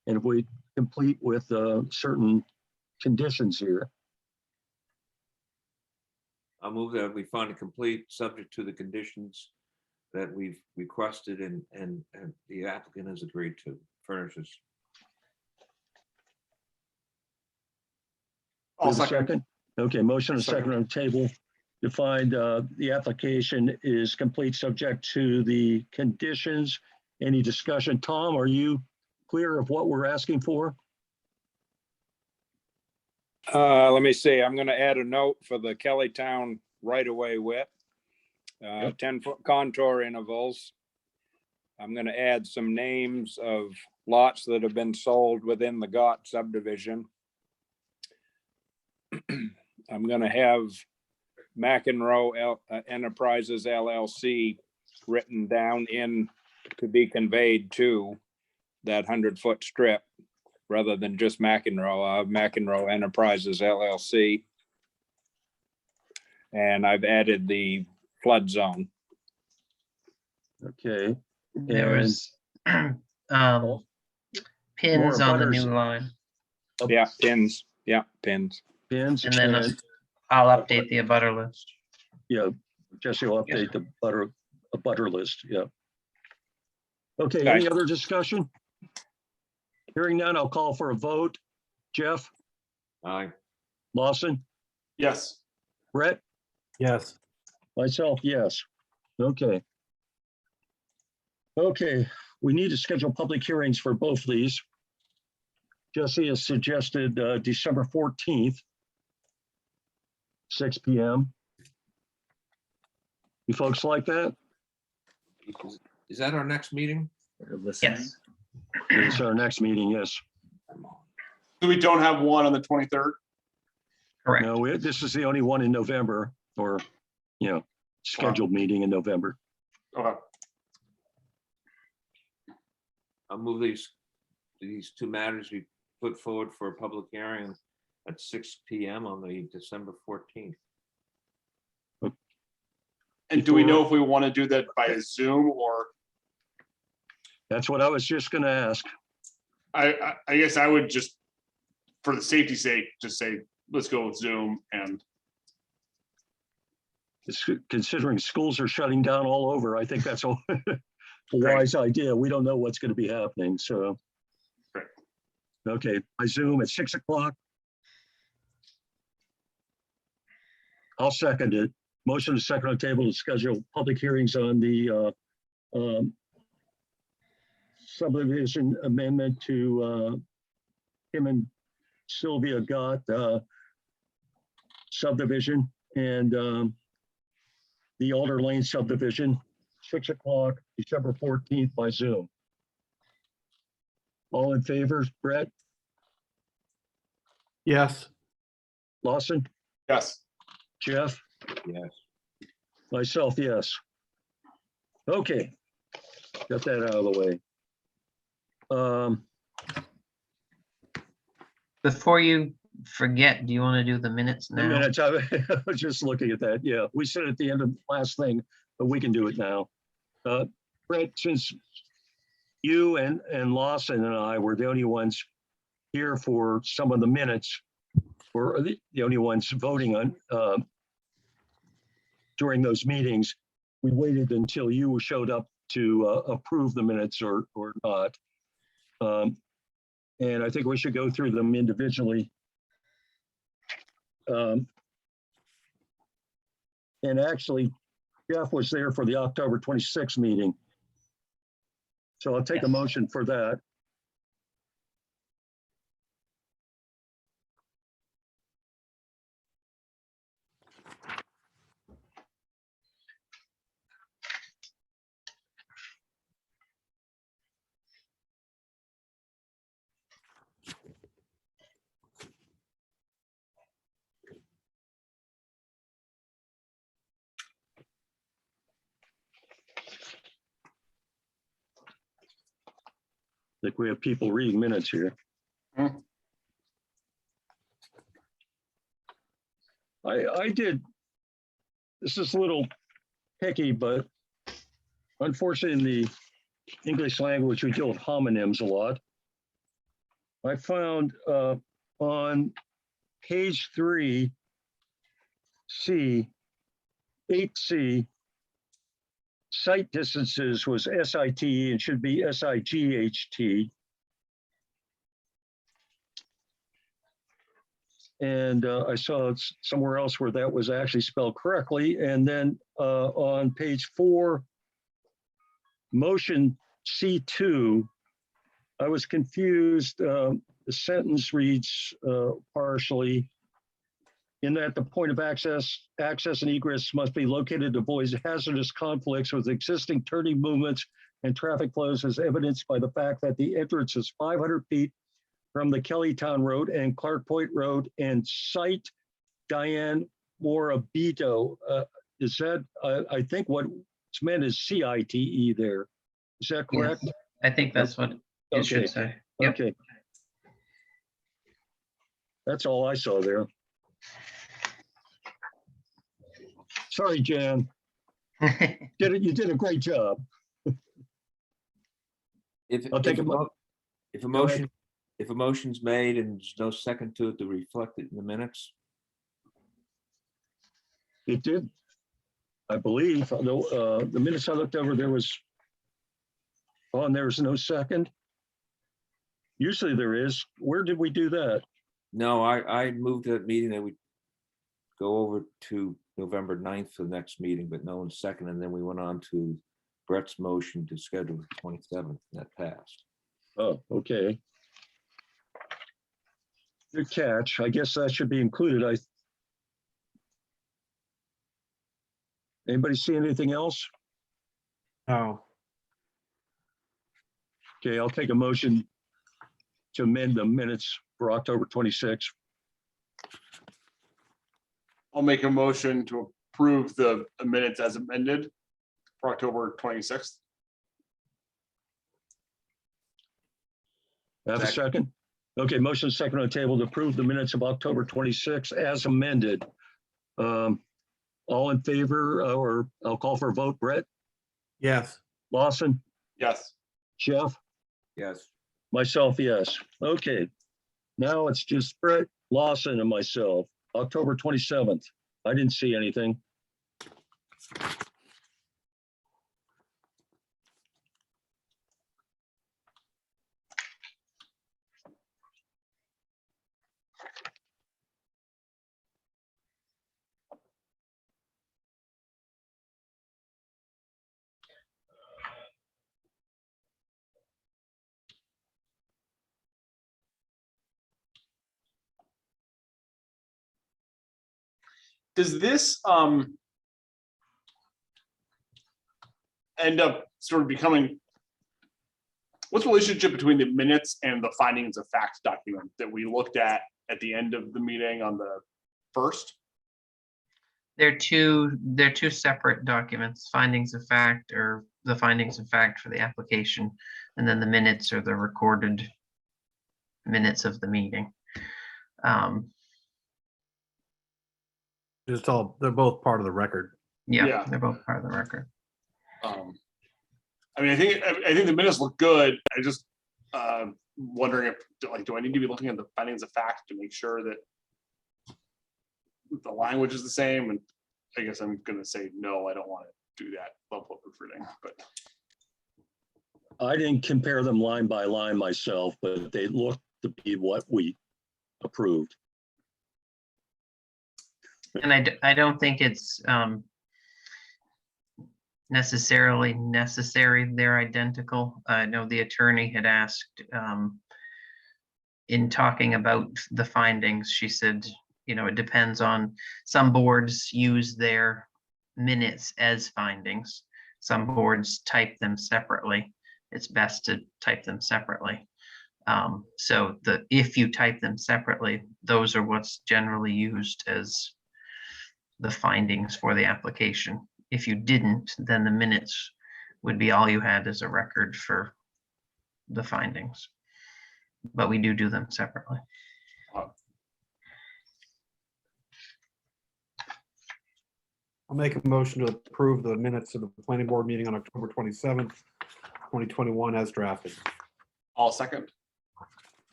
And if we complete with certain conditions here, I'll move that we find it complete, subject to the conditions that we've requested and the applicant has agreed to furnish us. I'll we have a second. Okay, motion and a second Second. on the table to find the application is complete, subject to the conditions. Any discussion? Tom, are you clear of what we're asking for? Let me see, I'm gonna add a note for the Kellytown right-of-way width. Yep. 10-foot contour intervals. I'm gonna add some names of lots that have been sold within the Gott subdivision. I'm gonna have McEnroe Enterprises LLC written down in to be conveyed to that 100-foot strip rather than just McEnroe, McEnroe Enterprises LLC. And I've added the flood zone. Okay. There And- was pins More on the butters. new line, Yeah, pins. Yeah, pins. Pins and then and, I'll update the abutter list. yeah, Jesse will Yes, update the butter list, yeah. Okay, Okay. any other discussion? Hearing none, I'll call for a vote. Jeff, Aye. Lawson, Yes. Brett, Yes. myself, yes. Okay. Okay, we need to schedule public hearings for both of these. Jesse has suggested December 14th, 6 p.m. You folks like that? Is that our next meeting? Yes, It's our next meeting, yes. So we don't have one on the 23rd? correct. No, this is the only one in November, or, scheduled meeting in November. Okay. I'll move these two matters we put forward for a public hearing at 6 p.m. on the December 14th. And do we know if we want to do that by Zoom or? That's what I was just gonna ask. I guess I would just, for the safety's sake, just say, let's go with Zoom and. Considering schools are shutting down all over, I think that's a wise idea. We don't know what's gonna be happening, so. Right. Okay, I Zoom at 6 o'clock. I'll second it. Motion to second on table to schedule public hearings on the subdivision amendment to him and Sylvia Gott subdivision and the Alder Lane subdivision, 6 o'clock, December 14th by Zoom. All in favor, Brett, Yes. Lawson, Yes. Jeff, Yes. myself, yes. Okay, got that out of the way. Before you forget, do you want to do the minutes The now? minutes, I was just looking at that. Yeah, we said at the end of the last thing, but we can do it now. Brett, since you and Lawson and I were the only ones here for some of the minutes, or the only ones voting on during those meetings, we waited until you showed up to approve the minutes or not. And I think we should go through them individually. And actually, Jeff was there for the October 26th meeting. So I'll take a Yes. motion for that. I think we have people reading minutes here. Hmm. I did, this is a little picky, but unfortunately in the English language, we deal with homonyms a lot. I found on page 3, C, 8C, site distances was SITE and should be SIGHT. And I saw somewhere else where that was actually spelled correctly. And then on page 4, motion C2, I was confused. The sentence reads partially in that the point of access and egress must be located to avoid hazardous conflicts with existing turning movements and traffic flows as evidenced by the fact that the entrance is 500 feet from the Kellytown Road and Clark Point Road and site Diane Morabito. Is that, I think what's meant is CITE there. Is that correct? Yes, I think that's what it should say. Yep. Okay. That's all I saw there. Sorry, Jan. You did a great job. If, I'll take if a mo- if a Go ahead. motion, if a motion's made and there's no second to it to reflect it in the minutes, It did. I believe, although the minutes I looked over, there was no second. Usually there is. Where did we do that? no, I moved that meeting that we go over to November 9th for the next meeting, but no one second, and then we went on to Brett's motion to schedule the 27th, and that passed. Oh, okay. Good catch. I guess that should be included. Anybody see anything else? No. Okay, I'll take a motion to amend the minutes for October 26th. I'll make a motion to approve the minutes as amended for October 26th. Have a second? Okay, motion second on the table to approve the minutes of October 26th as amended. All in favor, or I'll call for a vote. Brett, Yes. Lawson, Yes. Jeff, Yes, myself, yes. Okay. Now it's just Brett, Lawson, and myself. October 27th. I didn't see anything. Does this end up sort of becoming, what's the relationship between the minutes and the findings of fact document that we looked at the end of the meeting on the 1st? They're two separate documents. Findings of fact or the findings of fact for the application, and then the minutes are the recorded minutes of the meeting. They're both part of the record. Yeah, Yeah. they're both part of the record. I mean, I think the minutes look good. I just wondering if, like, do I need to be looking at the findings of fact to make sure that the language is the same? And I guess I'm gonna say no, I don't want to do that level of proofreading, but I didn't compare them line by line myself, but they look to be what we approved. And I don't think it's necessarily necessary. They're identical. I know the attorney had asked in talking about the findings, she said, you know, it depends on, some boards use their minutes as findings. Some boards type them separately. It's best to type them separately. So if you type them separately, those are what's generally used as the findings for the application. If you didn't, then the minutes would be all you had as a record for the findings. But we do them separately. I'll make a motion to approve the minutes of the planning board meeting on October 27th, 2021 as drafted. I'll second.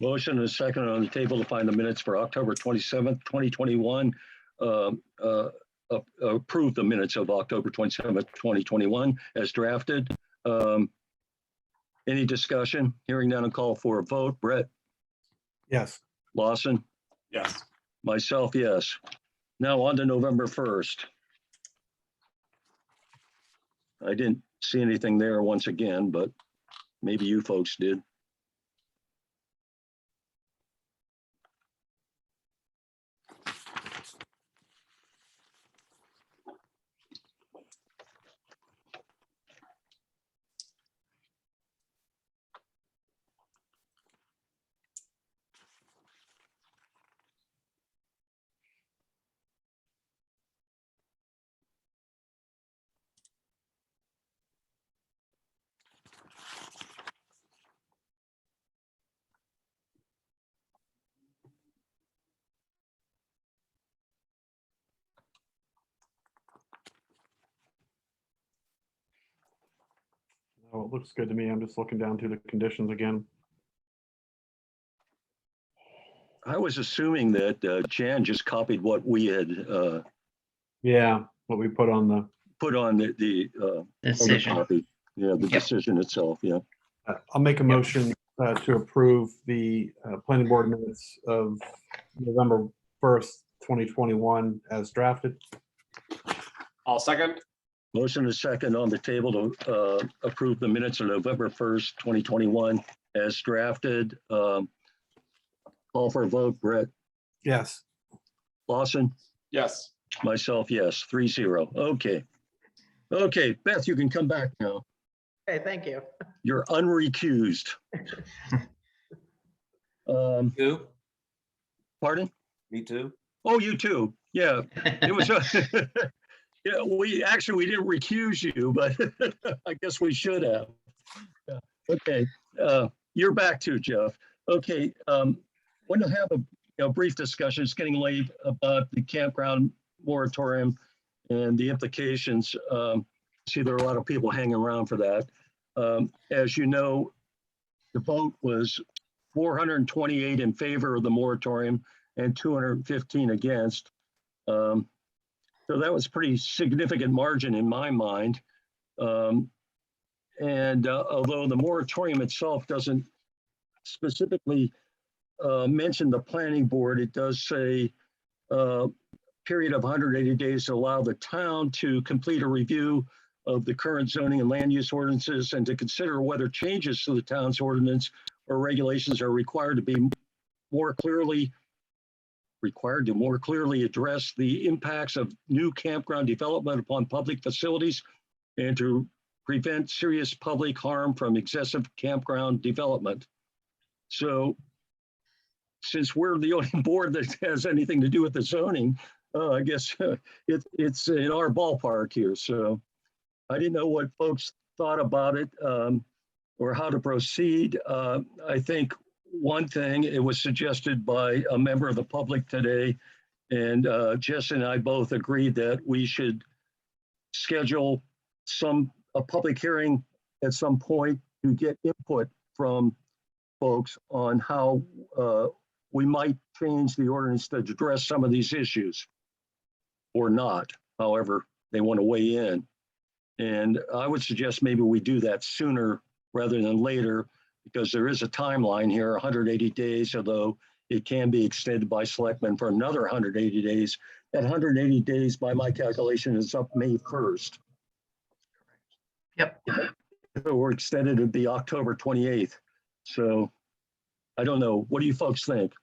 Motion and a second on the table to find the minutes for October 27th, 2021. Approve the minutes of October 27th, 2021 as drafted. Any discussion? Hearing none, I'll call for a vote. Brett, Yes. Lawson, Yes. myself, yes. Now on to November 1st. I didn't see anything there once again, but maybe you folks did. Oh, it looks good to me. I'm just looking down through the conditions again. I was assuming that Jan just copied what we had Yeah, what we put on the, put on the other Decision. copy. Yeah, the Yep. decision itself, yeah. I'll make a motion to approve the planning board minutes of November 1st, 2021 as drafted. I'll second. Motion is second on the table to approve the minutes of November 1st, 2021 as drafted. Call for a vote. Brett, Yes. Lawson, Yes. myself, yes, 3-0. Okay. Okay, Beth, you can come back now. Okay, thank you. You're unrecused. You? Pardon? Me too? Oh, you too. Yeah, it was. Yeah, we didn't recuse you, but I guess we should have. Yeah. Okay, you're back too, Jeff. Okay, want to have a brief discussion. It's getting late about the campground moratorium and the implications. See, there are a lot of people hanging around for that. As you know, the vote was 428 in favor of the moratorium and 215 against. So that was pretty significant margin in my mind. Although the moratorium itself doesn't specifically mention the planning board, it does say period of 180 days to allow the town to complete a review of the current zoning and land use ordinances and to consider whether changes to the town's ordinance or regulations are required to more clearly address the impacts of new campground development upon public facilities and to prevent serious public harm from excessive campground development. So since we're the only board that has anything to do with the zoning, I guess it's in our ballpark here. So I didn't know what folks thought about it or how to proceed. I think one thing, it was suggested by a member of the public today, and Jess and I both agreed that we should schedule a public hearing at some point to get input from folks on how we might change the ordinance to address some of these issues or not, however they want to weigh in. And I would suggest maybe we do that sooner rather than later, because there is a timeline here, 180 days, although it can be extended by selectmen for another 180 days. That 180 days, by my calculation, is up May 1st. Yep. So we're extended to be October 28th. So I don't know. What do you folks think?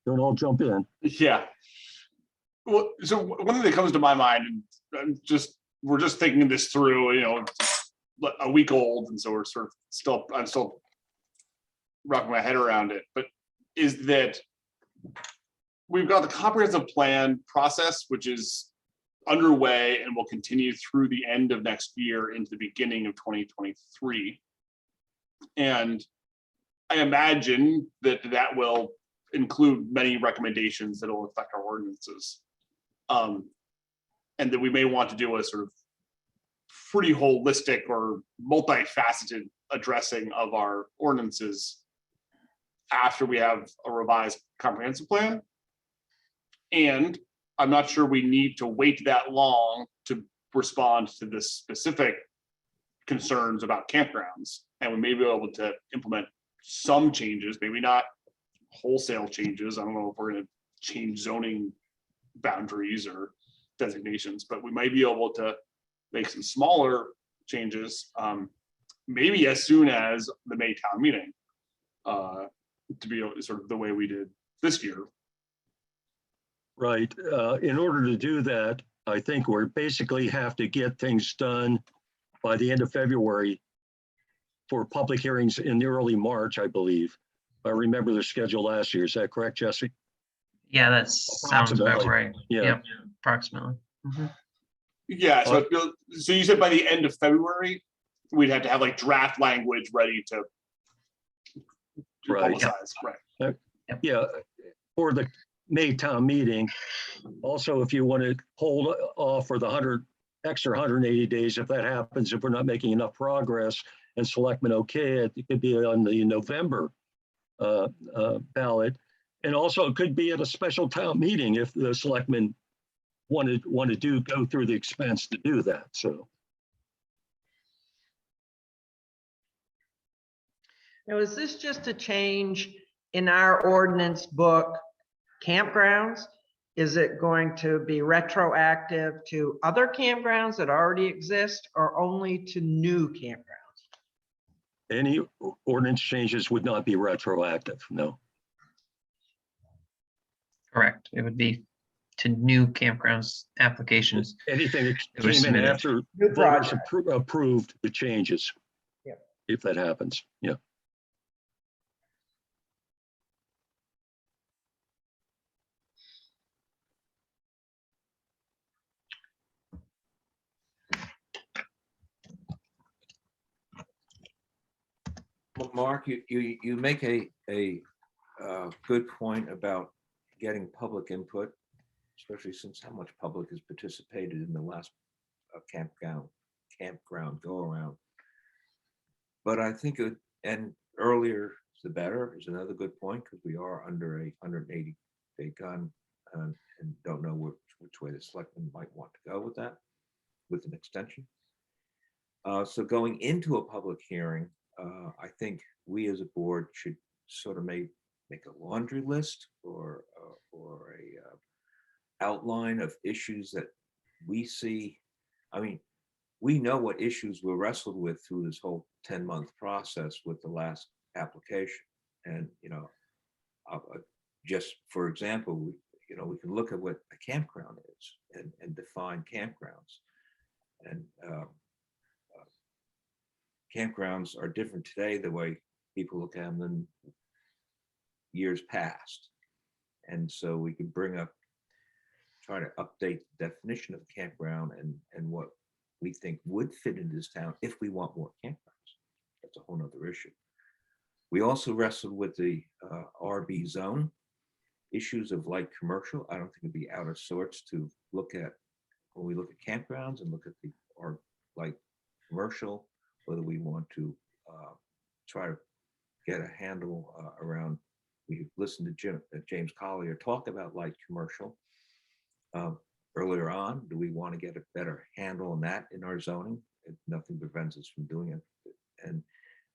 Don't all jump in. Yeah. Well, so one thing that comes to my mind, and we're just thinking this through, it's a week old, and so we're sort of I'm still wrapping my head around it, but is that we've got the comprehensive plan process, which is underway and will continue through the end of next year into the beginning of 2023. And I imagine that that will include many recommendations that will affect our ordinances. And that we may want to do a sort of pretty holistic or multifaceted addressing of our ordinances after we have a revised comprehensive plan. And I'm not sure we need to wait that long to respond to the specific concerns about campgrounds. And we may be able to implement some changes, maybe not wholesale changes. I don't know if we're going to change zoning boundaries or designations, but we might be able to make some smaller changes, maybe as soon as the May town meeting, to be sort of the way we did this year. Right. In order to do that, I think we're basically have to get things done by the end of February for public hearings in early March, I believe. I remember the schedule last year. Is that correct, Jesse? Yeah, that sounds about Approximately. right. Yeah. Yep, approximately. Mhm. Yeah, so you said by the end of February, we'd have to have like draft language ready to Right. publicize, right? Yeah, for the May town meeting. Also, if you want to hold off for the 180 days, if that happens, if we're not making enough progress and selectmen okay, it could be on the November ballot. And also it could be at a special town meeting if the selectmen want to go through the expense to do that. So Now, is this just a change in our ordinance book campgrounds? Is it going to be retroactive to other campgrounds that already exist or only to new campgrounds? any ordinance changes would not be retroactive, no. Correct. It would be to new campgrounds applications. Anything that It was came in submitted. after New voters project. approved the changes. Yeah. If that happens, yeah. Well, Mark, you make a good point about getting public input, especially since how much public has participated in the last campground go around. But I think and earlier the better is another good point, because we are under a 180-day gun and don't know which way the selectmen might want to go with that, with an extension. So going into a public hearing, I think we as a board should sort of make a laundry list or a outline of issues that we see. I mean, we know what issues were wrestled with through this whole 10-month process with the last application. And, just for example, we can look at what a campground is and define campgrounds. And campgrounds are different today the way people look at them than years past. And so we can try to update the definition of a campground and what we think would fit in this town if we want more campgrounds. That's a whole nother issue. We also wrestled with the RB zone issues of light commercial. I don't think it'd be out of sorts to look at when we look at campgrounds and look at our light commercial, whether we want to try to get a handle around. We listened to James Collier talk about light commercial earlier on. Do we want to get a better handle on that in our zoning? Nothing prevents us from doing it. And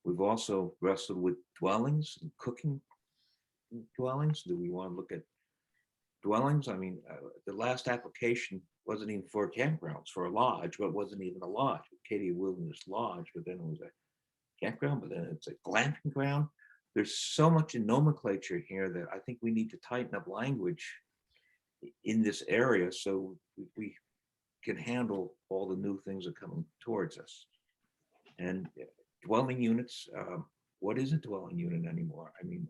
we've also wrestled with dwellings and cooking dwellings. Do we want to look at dwellings? I mean, the last application wasn't even for campgrounds, for a lodge, but it wasn't even a lodge. Acadia Wilderness Lodge, but then it was a campground, but then it's a glamping ground. There's so much in nomenclature here that I think we need to tighten up language in this area so we can handle all the new things that are coming towards us. And dwelling units, what is a dwelling unit anymore? I mean,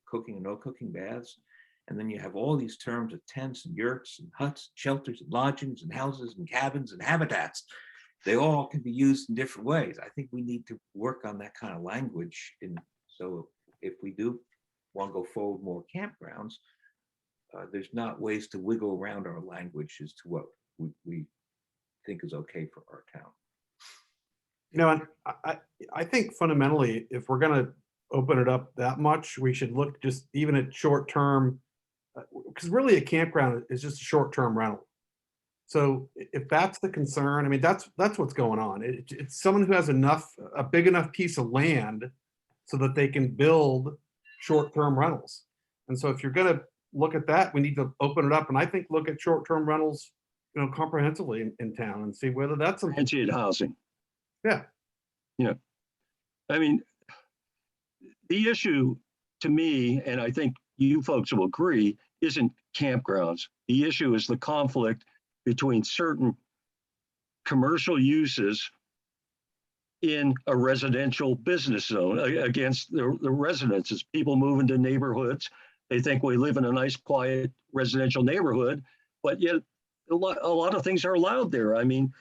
cooking and no cooking baths. And then you have all these terms of tents and yurts and huts, shelters and lodgings and houses and cabins and habitats. They all can be used in different ways. I think we need to work on that kind of language so if we do want to go forward more campgrounds, there's not ways to wiggle around our language as to what we think is okay for our town. And I think fundamentally, if we're gonna open it up that much, we should look just even at short-term, because really a campground is just a short-term rental. So if that's the concern, I mean, that's what's going on. It's someone who has a big enough piece of land so that they can build short-term rentals. And so if you're gonna look at that, we need to open it up, and I think look at short-term rentals, comprehensively in town and see whether that's something. Transient housing. Yeah. Yeah. I mean, the issue to me, and I think you folks will agree, isn't campgrounds. The issue is the conflict between certain commercial uses in a residential business zone against the residents. As people move into neighborhoods, they think we live in a nice, quiet residential neighborhood, but yet a lot of things are allowed there. I mean,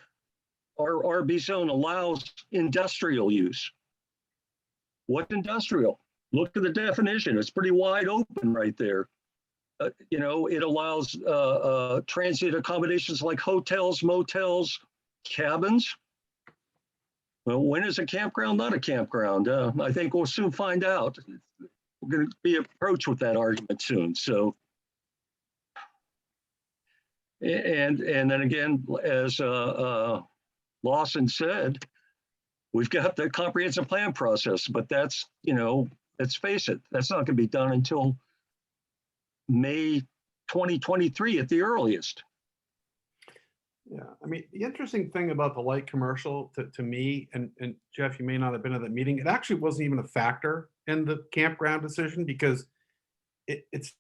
our RB zone allows industrial use. What industrial? Look at the definition. It's pretty wide open right there. It allows transient accommodations like hotels, motels, cabins. Well, when is a campground not a campground? I think we'll soon find out. We're going to be approached with that argument soon. So, and then again, as Lawson said, we've got the comprehensive plan process, but that's, let's face it, that's not going to be done until May 2023 at the earliest. Yeah, I mean, the interesting thing about the light commercial to me, and Jeff, you may not have been at that meeting, it actually wasn't even a factor in the campground decision because it's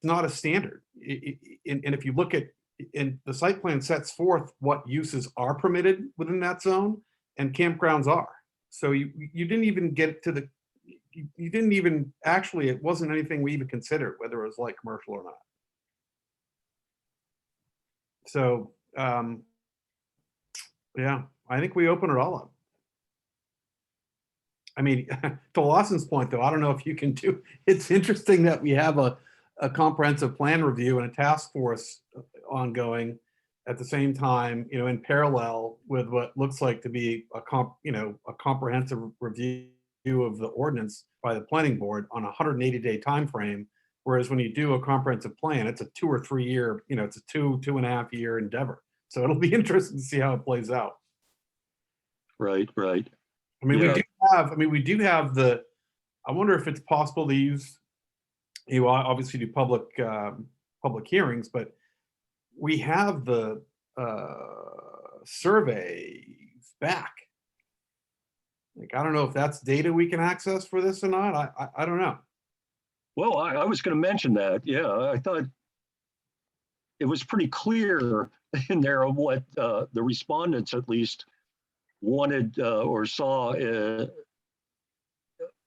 not a standard. And if you look at, in the site plan sets forth what uses are permitted within that zone and campgrounds are. So you didn't even get to you didn't even, actually, it wasn't anything we even considered, whether it was light commercial or not. So, yeah, I think we open it all up. I mean, to Lawson's point, though, I don't know if you can do, it's interesting that we have a comprehensive plan review and a task force ongoing at the same time, in parallel with what looks like to be a comprehensive review of the ordinance by the planning board on a 180-day time frame. Whereas when you do a comprehensive plan, it's a 2 or 3 year, it's a 2.5 year endeavor. So it'll be interesting to see how it plays out. Right. I mean, Yeah. we do have the, I wonder if it's possible to use, obviously do public hearings, but we have the surveys back. Like, I don't know if that's data we can access for this or not. I don't know. Well, I was going to mention that. Yeah, I thought it was pretty clear in there of what the respondents at least wanted or saw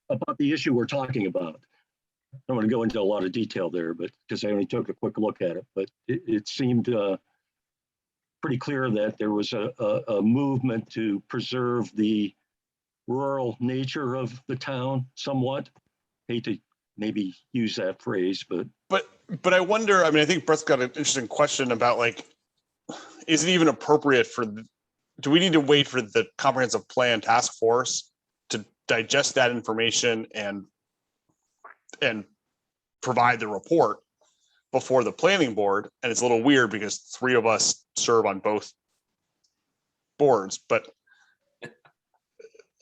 about the issue we're talking about. I don't want to go into a lot of detail there, but because I only took a quick look at it, but it seemed pretty clear that there was a movement to preserve the rural nature of the town somewhat. Hate to maybe use that phrase, but I wonder, I mean, I think Brett's got an interesting question about, like, is it even appropriate do we need to wait for the comprehensive plan task force to digest that information and provide the report before the planning board? And it's a little weird because 3 of us serve on both boards, but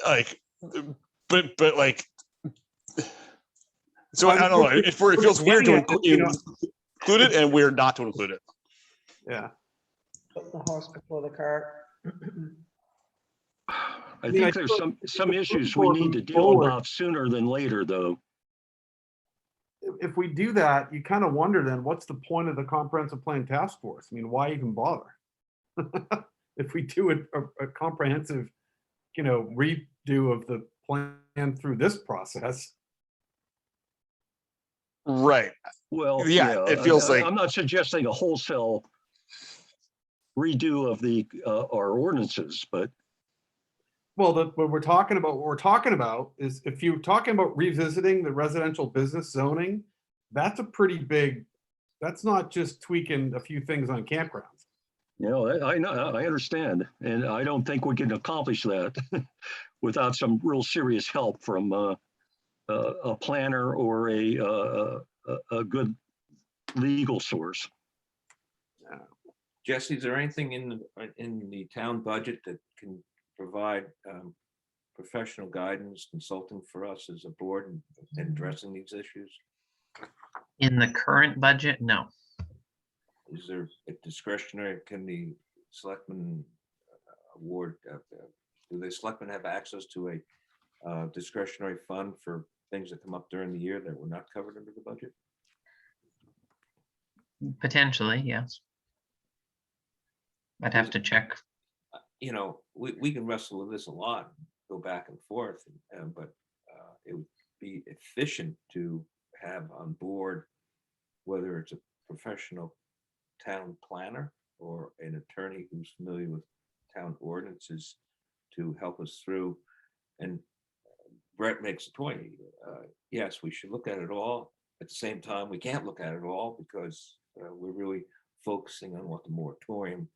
like, so I don't know. It feels weird to include it and weird not to include it. Yeah. Put the horse before the cart. I think there's some issues we need to deal about sooner than later, though. If we do that, you kind of wonder then what's the point of the comprehensive plan task force? I mean, why even bother? If we do a comprehensive, redo of the plan through this process. Right. Well, yeah, it feels like I'm not suggesting a wholesale redo of our ordinances, but Well, what we're talking about is if you're talking about revisiting the residential business zoning, that's a pretty big, that's not just tweaking a few things on campgrounds. You know, I know, I understand, and I don't think we can accomplish that without some real serious help from a planner or a good legal source. Jesse, is there anything in the town budget that can provide professional guidance, consulting for us as a board in addressing these issues? In the current budget, no. Is there a discretionary, can the selectmen award, do the selectmen have access to a discretionary fund for things that come up during the year that were not covered under the budget? Potentially, yes. I'd have to check. You know, we can wrestle with this a lot, go back and forth, but it would be efficient to have on board, whether it's a professional town planner or an attorney who's familiar with town ordinances to help us through. And Brett makes a point. Yes, we should look at it all. At the same time, we can't look at it all because we're really focusing on what the moratorium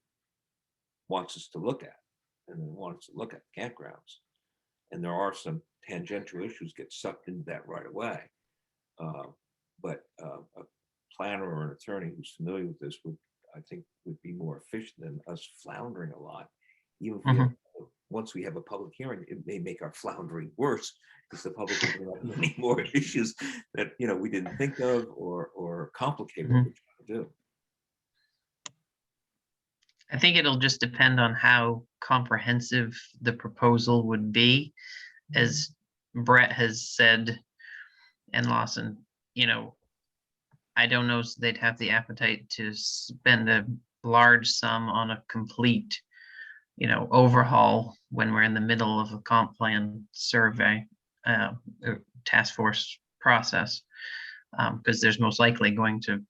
wants us to look at, and then wants to look at campgrounds. And there are some tangential issues get sucked into that right away. But a planner or an attorney who's familiar with this I think would be more efficient than us floundering a lot. Even if we have, once we have a public hearing, it may make our floundering worse because the public will bring up many more issues that we didn't think of or complicate what we're trying to do. I think it'll just depend on how comprehensive the proposal would be. As Brett has said, and Lawson, I don't know if they'd have the appetite to spend a large sum on a complete, overhaul when we're in the middle of a comp plan survey, task force process, because there's most likely going to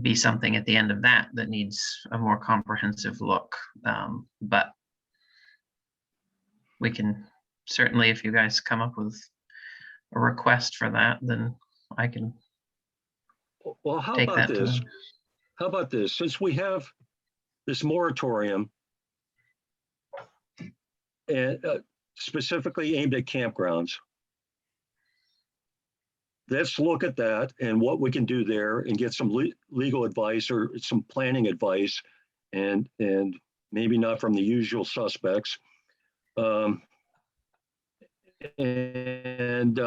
be something at the end of that needs a more comprehensive look. But we can certainly, if you guys come up with a request for that, then I can Well, how take about that to this? them. How about this? Since we have this moratorium and specifically aimed at campgrounds, let's look at that and what we can do there and get some legal advice or some planning advice, and maybe not from the usual suspects. And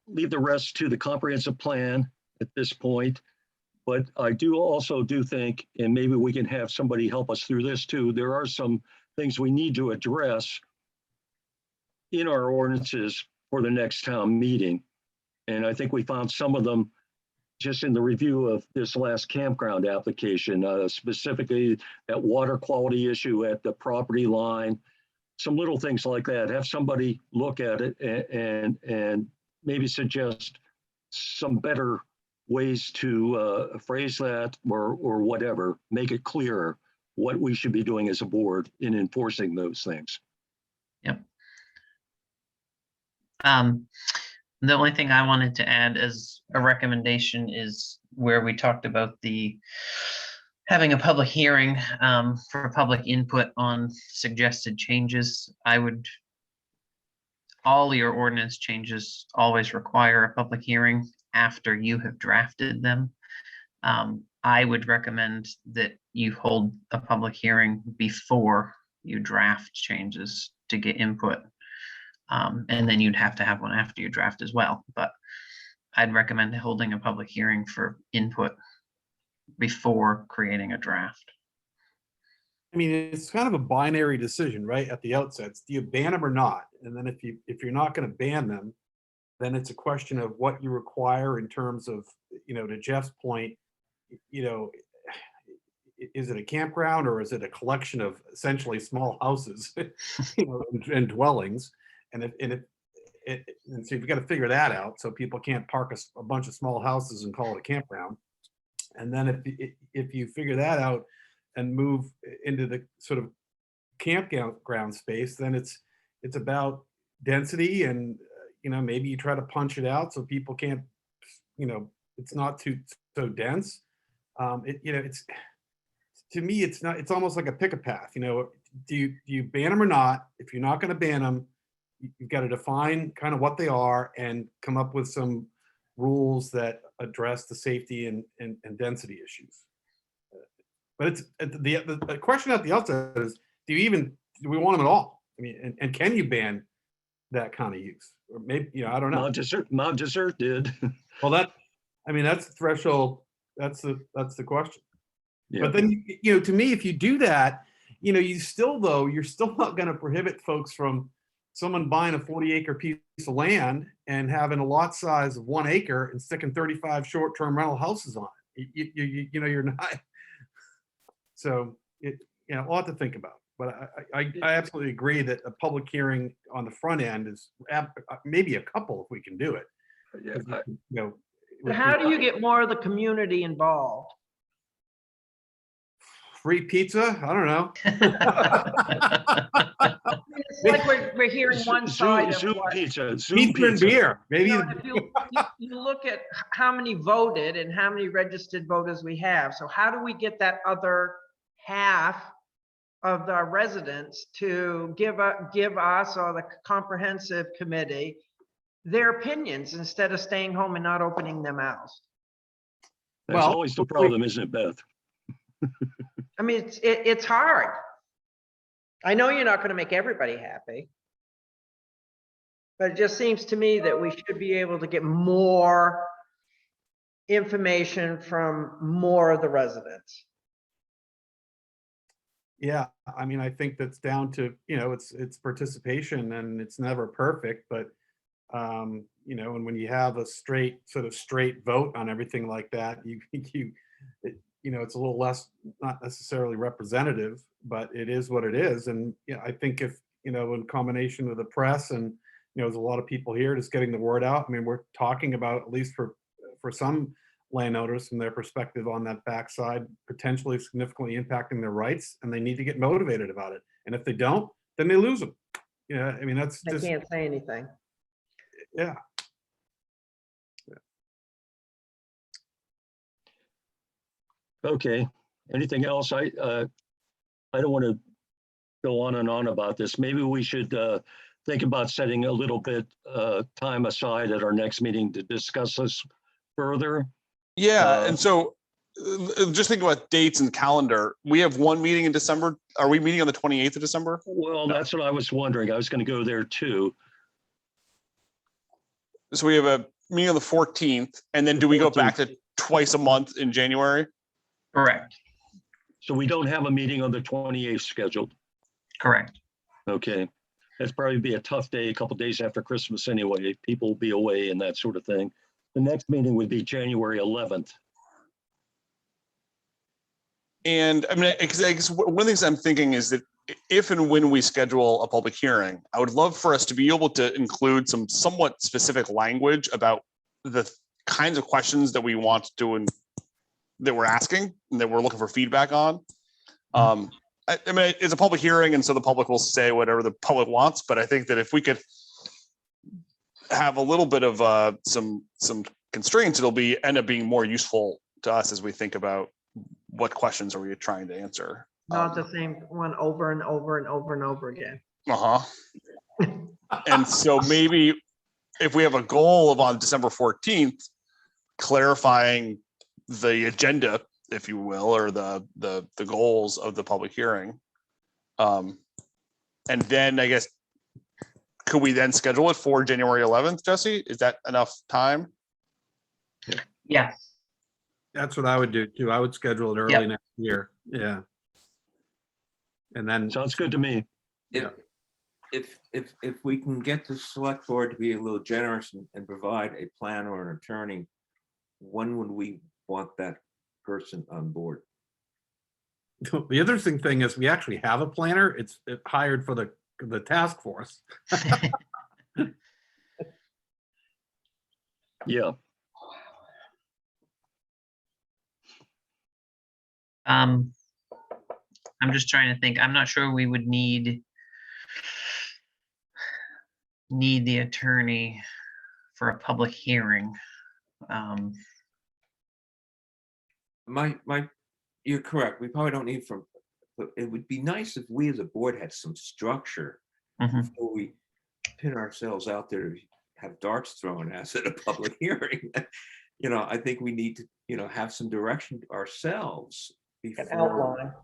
leave the rest to the comprehensive plan at this point. But I also think, and maybe we can have somebody help us through this too, there are some things we need to address in our ordinances for the next town meeting. And I think we found some of them just in the review of this last campground application, specifically that water quality issue at the property line, some little things like that. Have somebody look at it and maybe suggest some better ways to phrase that or whatever, make it clearer what we should be doing as a board in enforcing those things. Yep. The only thing I wanted to add as a recommendation is where we talked about having a public hearing for public input on suggested changes. All your ordinance changes always require a public hearing after you have drafted them. I would recommend that you hold a public hearing before you draft changes to get input. And then you'd have to have one after you draft as well. But I'd recommend holding a public hearing for input before creating a draft. I mean, it's kind of a binary decision, right? At the outset, do you ban them or not? And then if you're not going to ban them, then it's a question of what you require in terms of, to Jeff's point, is it a campground or is it a collection of essentially small houses, and dwellings? And so you've got to figure that out, so people can't park a bunch of small houses and call it a campground. And then if you figure that out and move into the sort of campground space, then it's it's about density and, maybe you try to punch it out so people can't, it's not too so dense. It's, to me, it's not, it's almost like a pick a path, do you ban them or not? If you're not going to ban them, you've got to define kind of what they are and come up with some rules that address the safety and density issues. But it's the question at the outset is, do we want them at all? I mean, and can you ban that kind of use? Or maybe, I don't know. Mount Desert did. Well, that's the threshold. That's the question. Yeah. But then, to me, if you do that, you're still not going to prohibit folks from someone buying a 40-acre piece of land and having a lot size of 1 acre and sticking 35 short-term rental houses on it. You're not. So a lot to think about. But I absolutely agree that a public hearing on the front end is maybe a couple if we can do it. But how do you get more of the community involved? Free pizza? I don't know. It's like we're hearing one side of Zoom what. pizza. Pizza and beer. Maybe. If you look at how many voted and how many registered voters we have, so how do we get that other half of the residents to give us or the comprehensive committee their opinions instead of staying home and not opening their mouths? That's always the problem, isn't it, Beth? I mean, it's hard. I know you're not going to make everybody happy, but it just seems to me that we should be able to get more information from more of the residents. Yeah, I mean, I think that's down to, it's participation and it's never perfect, but, and when you have a straight vote on everything like that, it's a little less, not necessarily representative, but it is what it is. And, I think if, in combination with the press and, there's a lot of people here just getting the word out. I mean, we're talking about, at least for some landowners from their perspective on that backside, potentially significantly impacting their rights, and they need to get motivated about it. And if they don't, then they lose them. I mean, that's I just, can't say anything. yeah. Okay. Anything else? I don't want to go on and on about this. Maybe we should think about setting a little bit time aside at our next meeting to discuss this further. Yeah, and so just think about dates and calendar. We have one meeting in December. Are we meeting on the 28th of December? Well, that's what I was wondering. I was going to go there too. So we have a meeting on the 14th, and then do we go back to twice a month in January? Correct, So we don't have a meeting on the 28th scheduled. correct. Okay. That's probably be a tough day, a couple days after Christmas anyway. People will be away and that sort of thing. The next meeting would be January 11th. And I mean, because I guess one of the things I'm thinking is that if and when we schedule a public hearing, I would love for us to be able to include some somewhat specific language about the kinds of questions that we want to and that we're asking and that we're looking for feedback on. I mean, it's a public hearing, and so the public will say whatever the public wants. But I think that if we could have a little bit of some constraints, it'll end up being more useful to us as we think about what questions are we trying to answer. Not the same one over and over and over and over again. And so maybe if we have a goal of on December 14th, clarifying the agenda, if you will, or the goals of the public hearing. And then I guess, could we then schedule it for January 11th, Jesse? Is that enough time? Yes, That's what I would do too. I would schedule it early next year. Yeah. And then. Sounds good to me. If we can get the select board to be a little generous and provide a plan or an attorney, when would we want that person on board? The interesting thing is we actually have a planner. It's hired for the task force. Yeah. I'm just trying to think. I'm not sure we would need. need the attorney for a public hearing. You're correct. We probably don't need but it would be nice if we as a board had some structure Mhm. before we pin ourselves out there to have darts thrown at us at a public hearing. I think we need to, have some direction ourselves An before. outline.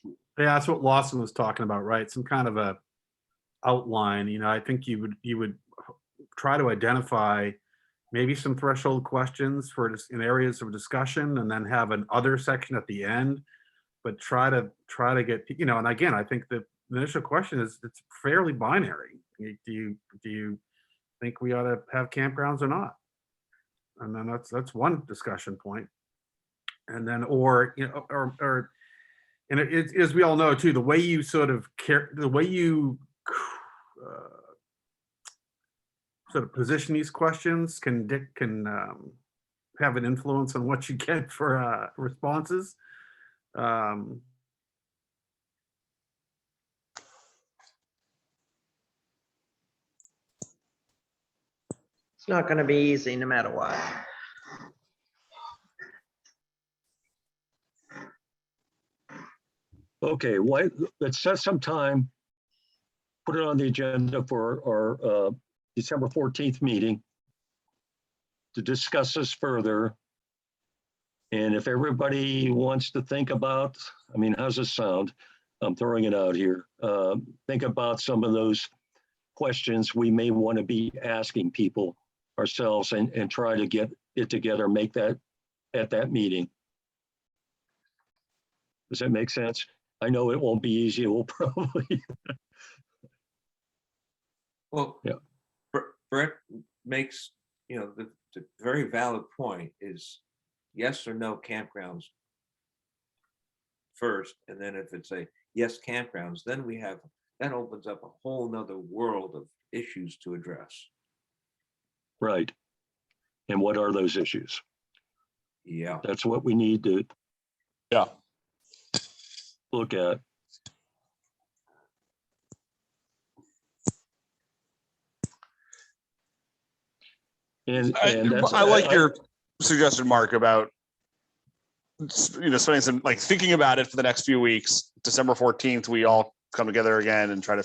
Yeah, that's what Lawson was talking about, right? Some kind of a outline. I think you would try to identify maybe some threshold questions for just in areas of discussion, and then have an other section at the end. But try to get, and again, I think the initial question is, it's fairly binary. Do you think we ought to have campgrounds or not? And then that's one discussion point. And then, and it, as we all know too, the way you sort of sort of position these questions can have an influence on what you get for responses. It's not going to be easy no matter what. Okay, let's set some time, put it on the agenda for our December 14th meeting to discuss this further. And if everybody wants to think about, how's this sound? I'm throwing it out here. Think about some of those questions we may want to be asking people ourselves, and try to get it together, make that at that meeting. Does that make sense? I know it won't be easy. It will probably. Well, Yeah. Brett makes, the very valid point is yes or no campgrounds first. And then if it's a yes campgrounds, then that opens up a whole nother world of issues to address. Right. And what are those issues? Yeah. That's what we need to look at. And that's, I like your suggestion, Mark, about spending some thinking about it for the next few weeks. December 14th, we all come together again and try to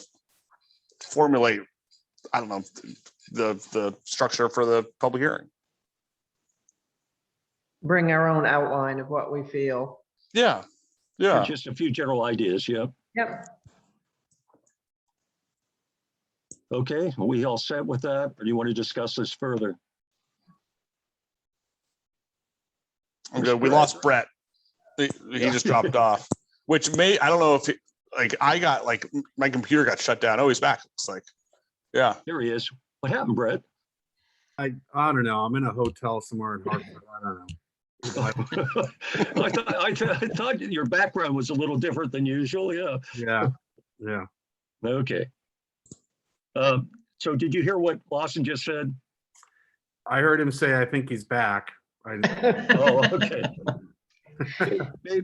formulate, I don't know, the structure for the public hearing. Bring our own outline of what we feel. Yeah. just a few general ideas. Yeah. Yep. Okay, are we all set with that, or do you want to discuss this further? Okay, we lost Brett. He just dropped off, which I don't know if I got my computer got shut down. Oh, he's back. It's yeah. There he is. What happened, Brett? I don't know. I'm in a hotel somewhere in Hartford. I don't know. I thought your background was a little different than usual. Yeah. Yeah. Okay. So did you hear what Lawson just said? I heard him say, I think he's back. Oh, okay.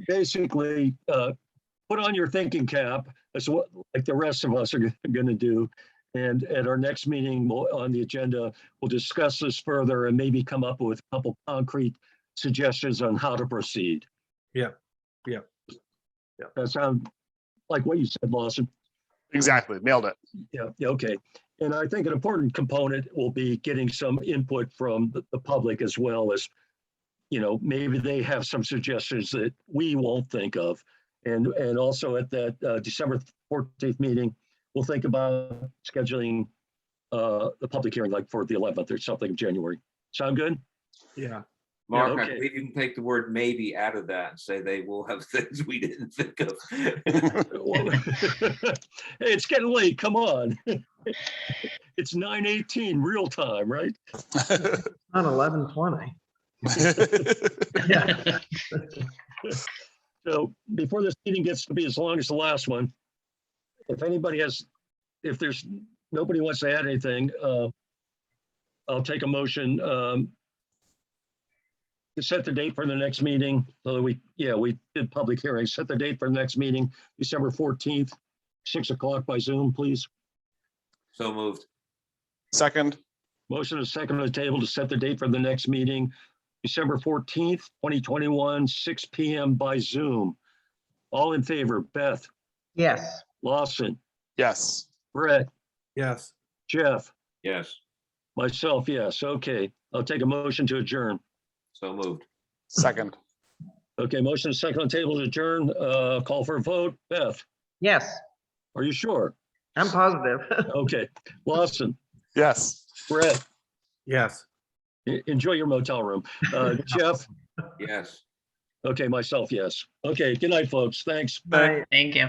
Basically, put on your thinking cap. That's what the rest of us are going to do. And at our next meeting on the agenda, we'll discuss this further and maybe come up with a couple concrete suggestions on how to proceed. Yeah. That sounds like what you said, Lawson. Exactly. Nailed it. Yeah. Okay. And I think an important component will be getting some input from the public, as well as, maybe they have some suggestions that we won't think of. And also at that December 14th meeting, we'll think about scheduling the public hearing for the 11th or something of January. Sound good? Yeah. Mark, Yeah, I okay. believe you can take the word maybe out of that and say they will have things we didn't think of. Well, hey, it's getting late. Come on. It's 9:18 real time, right? On 11:20. Yeah. So before this meeting gets to be as long as the last one, if there's nobody wants to add anything, I'll take a motion to set the date for the next meeting. So we did public hearings. Set the date for the next meeting, December 14th, 6 o'clock by Zoom, please. So moved. Second, Motion is second on the table to set the date for the next meeting, December 14th, 2021, 6 PM by Zoom. All in favor, Beth, Yes, Lawson, yes. Brett, Yes. Jeff, Yes, myself, yes. Okay, I'll take a motion to adjourn. so moved. Second, Okay, motion is second on the table to adjourn. Call for a vote. Beth, yes, are you sure? I'm positive. Okay, Lawson, yes. Brett, Yes. enjoy your motel room. Jeff, Yes. okay, myself, yes. Okay, good night, folks. Thanks. Bye. Thank you.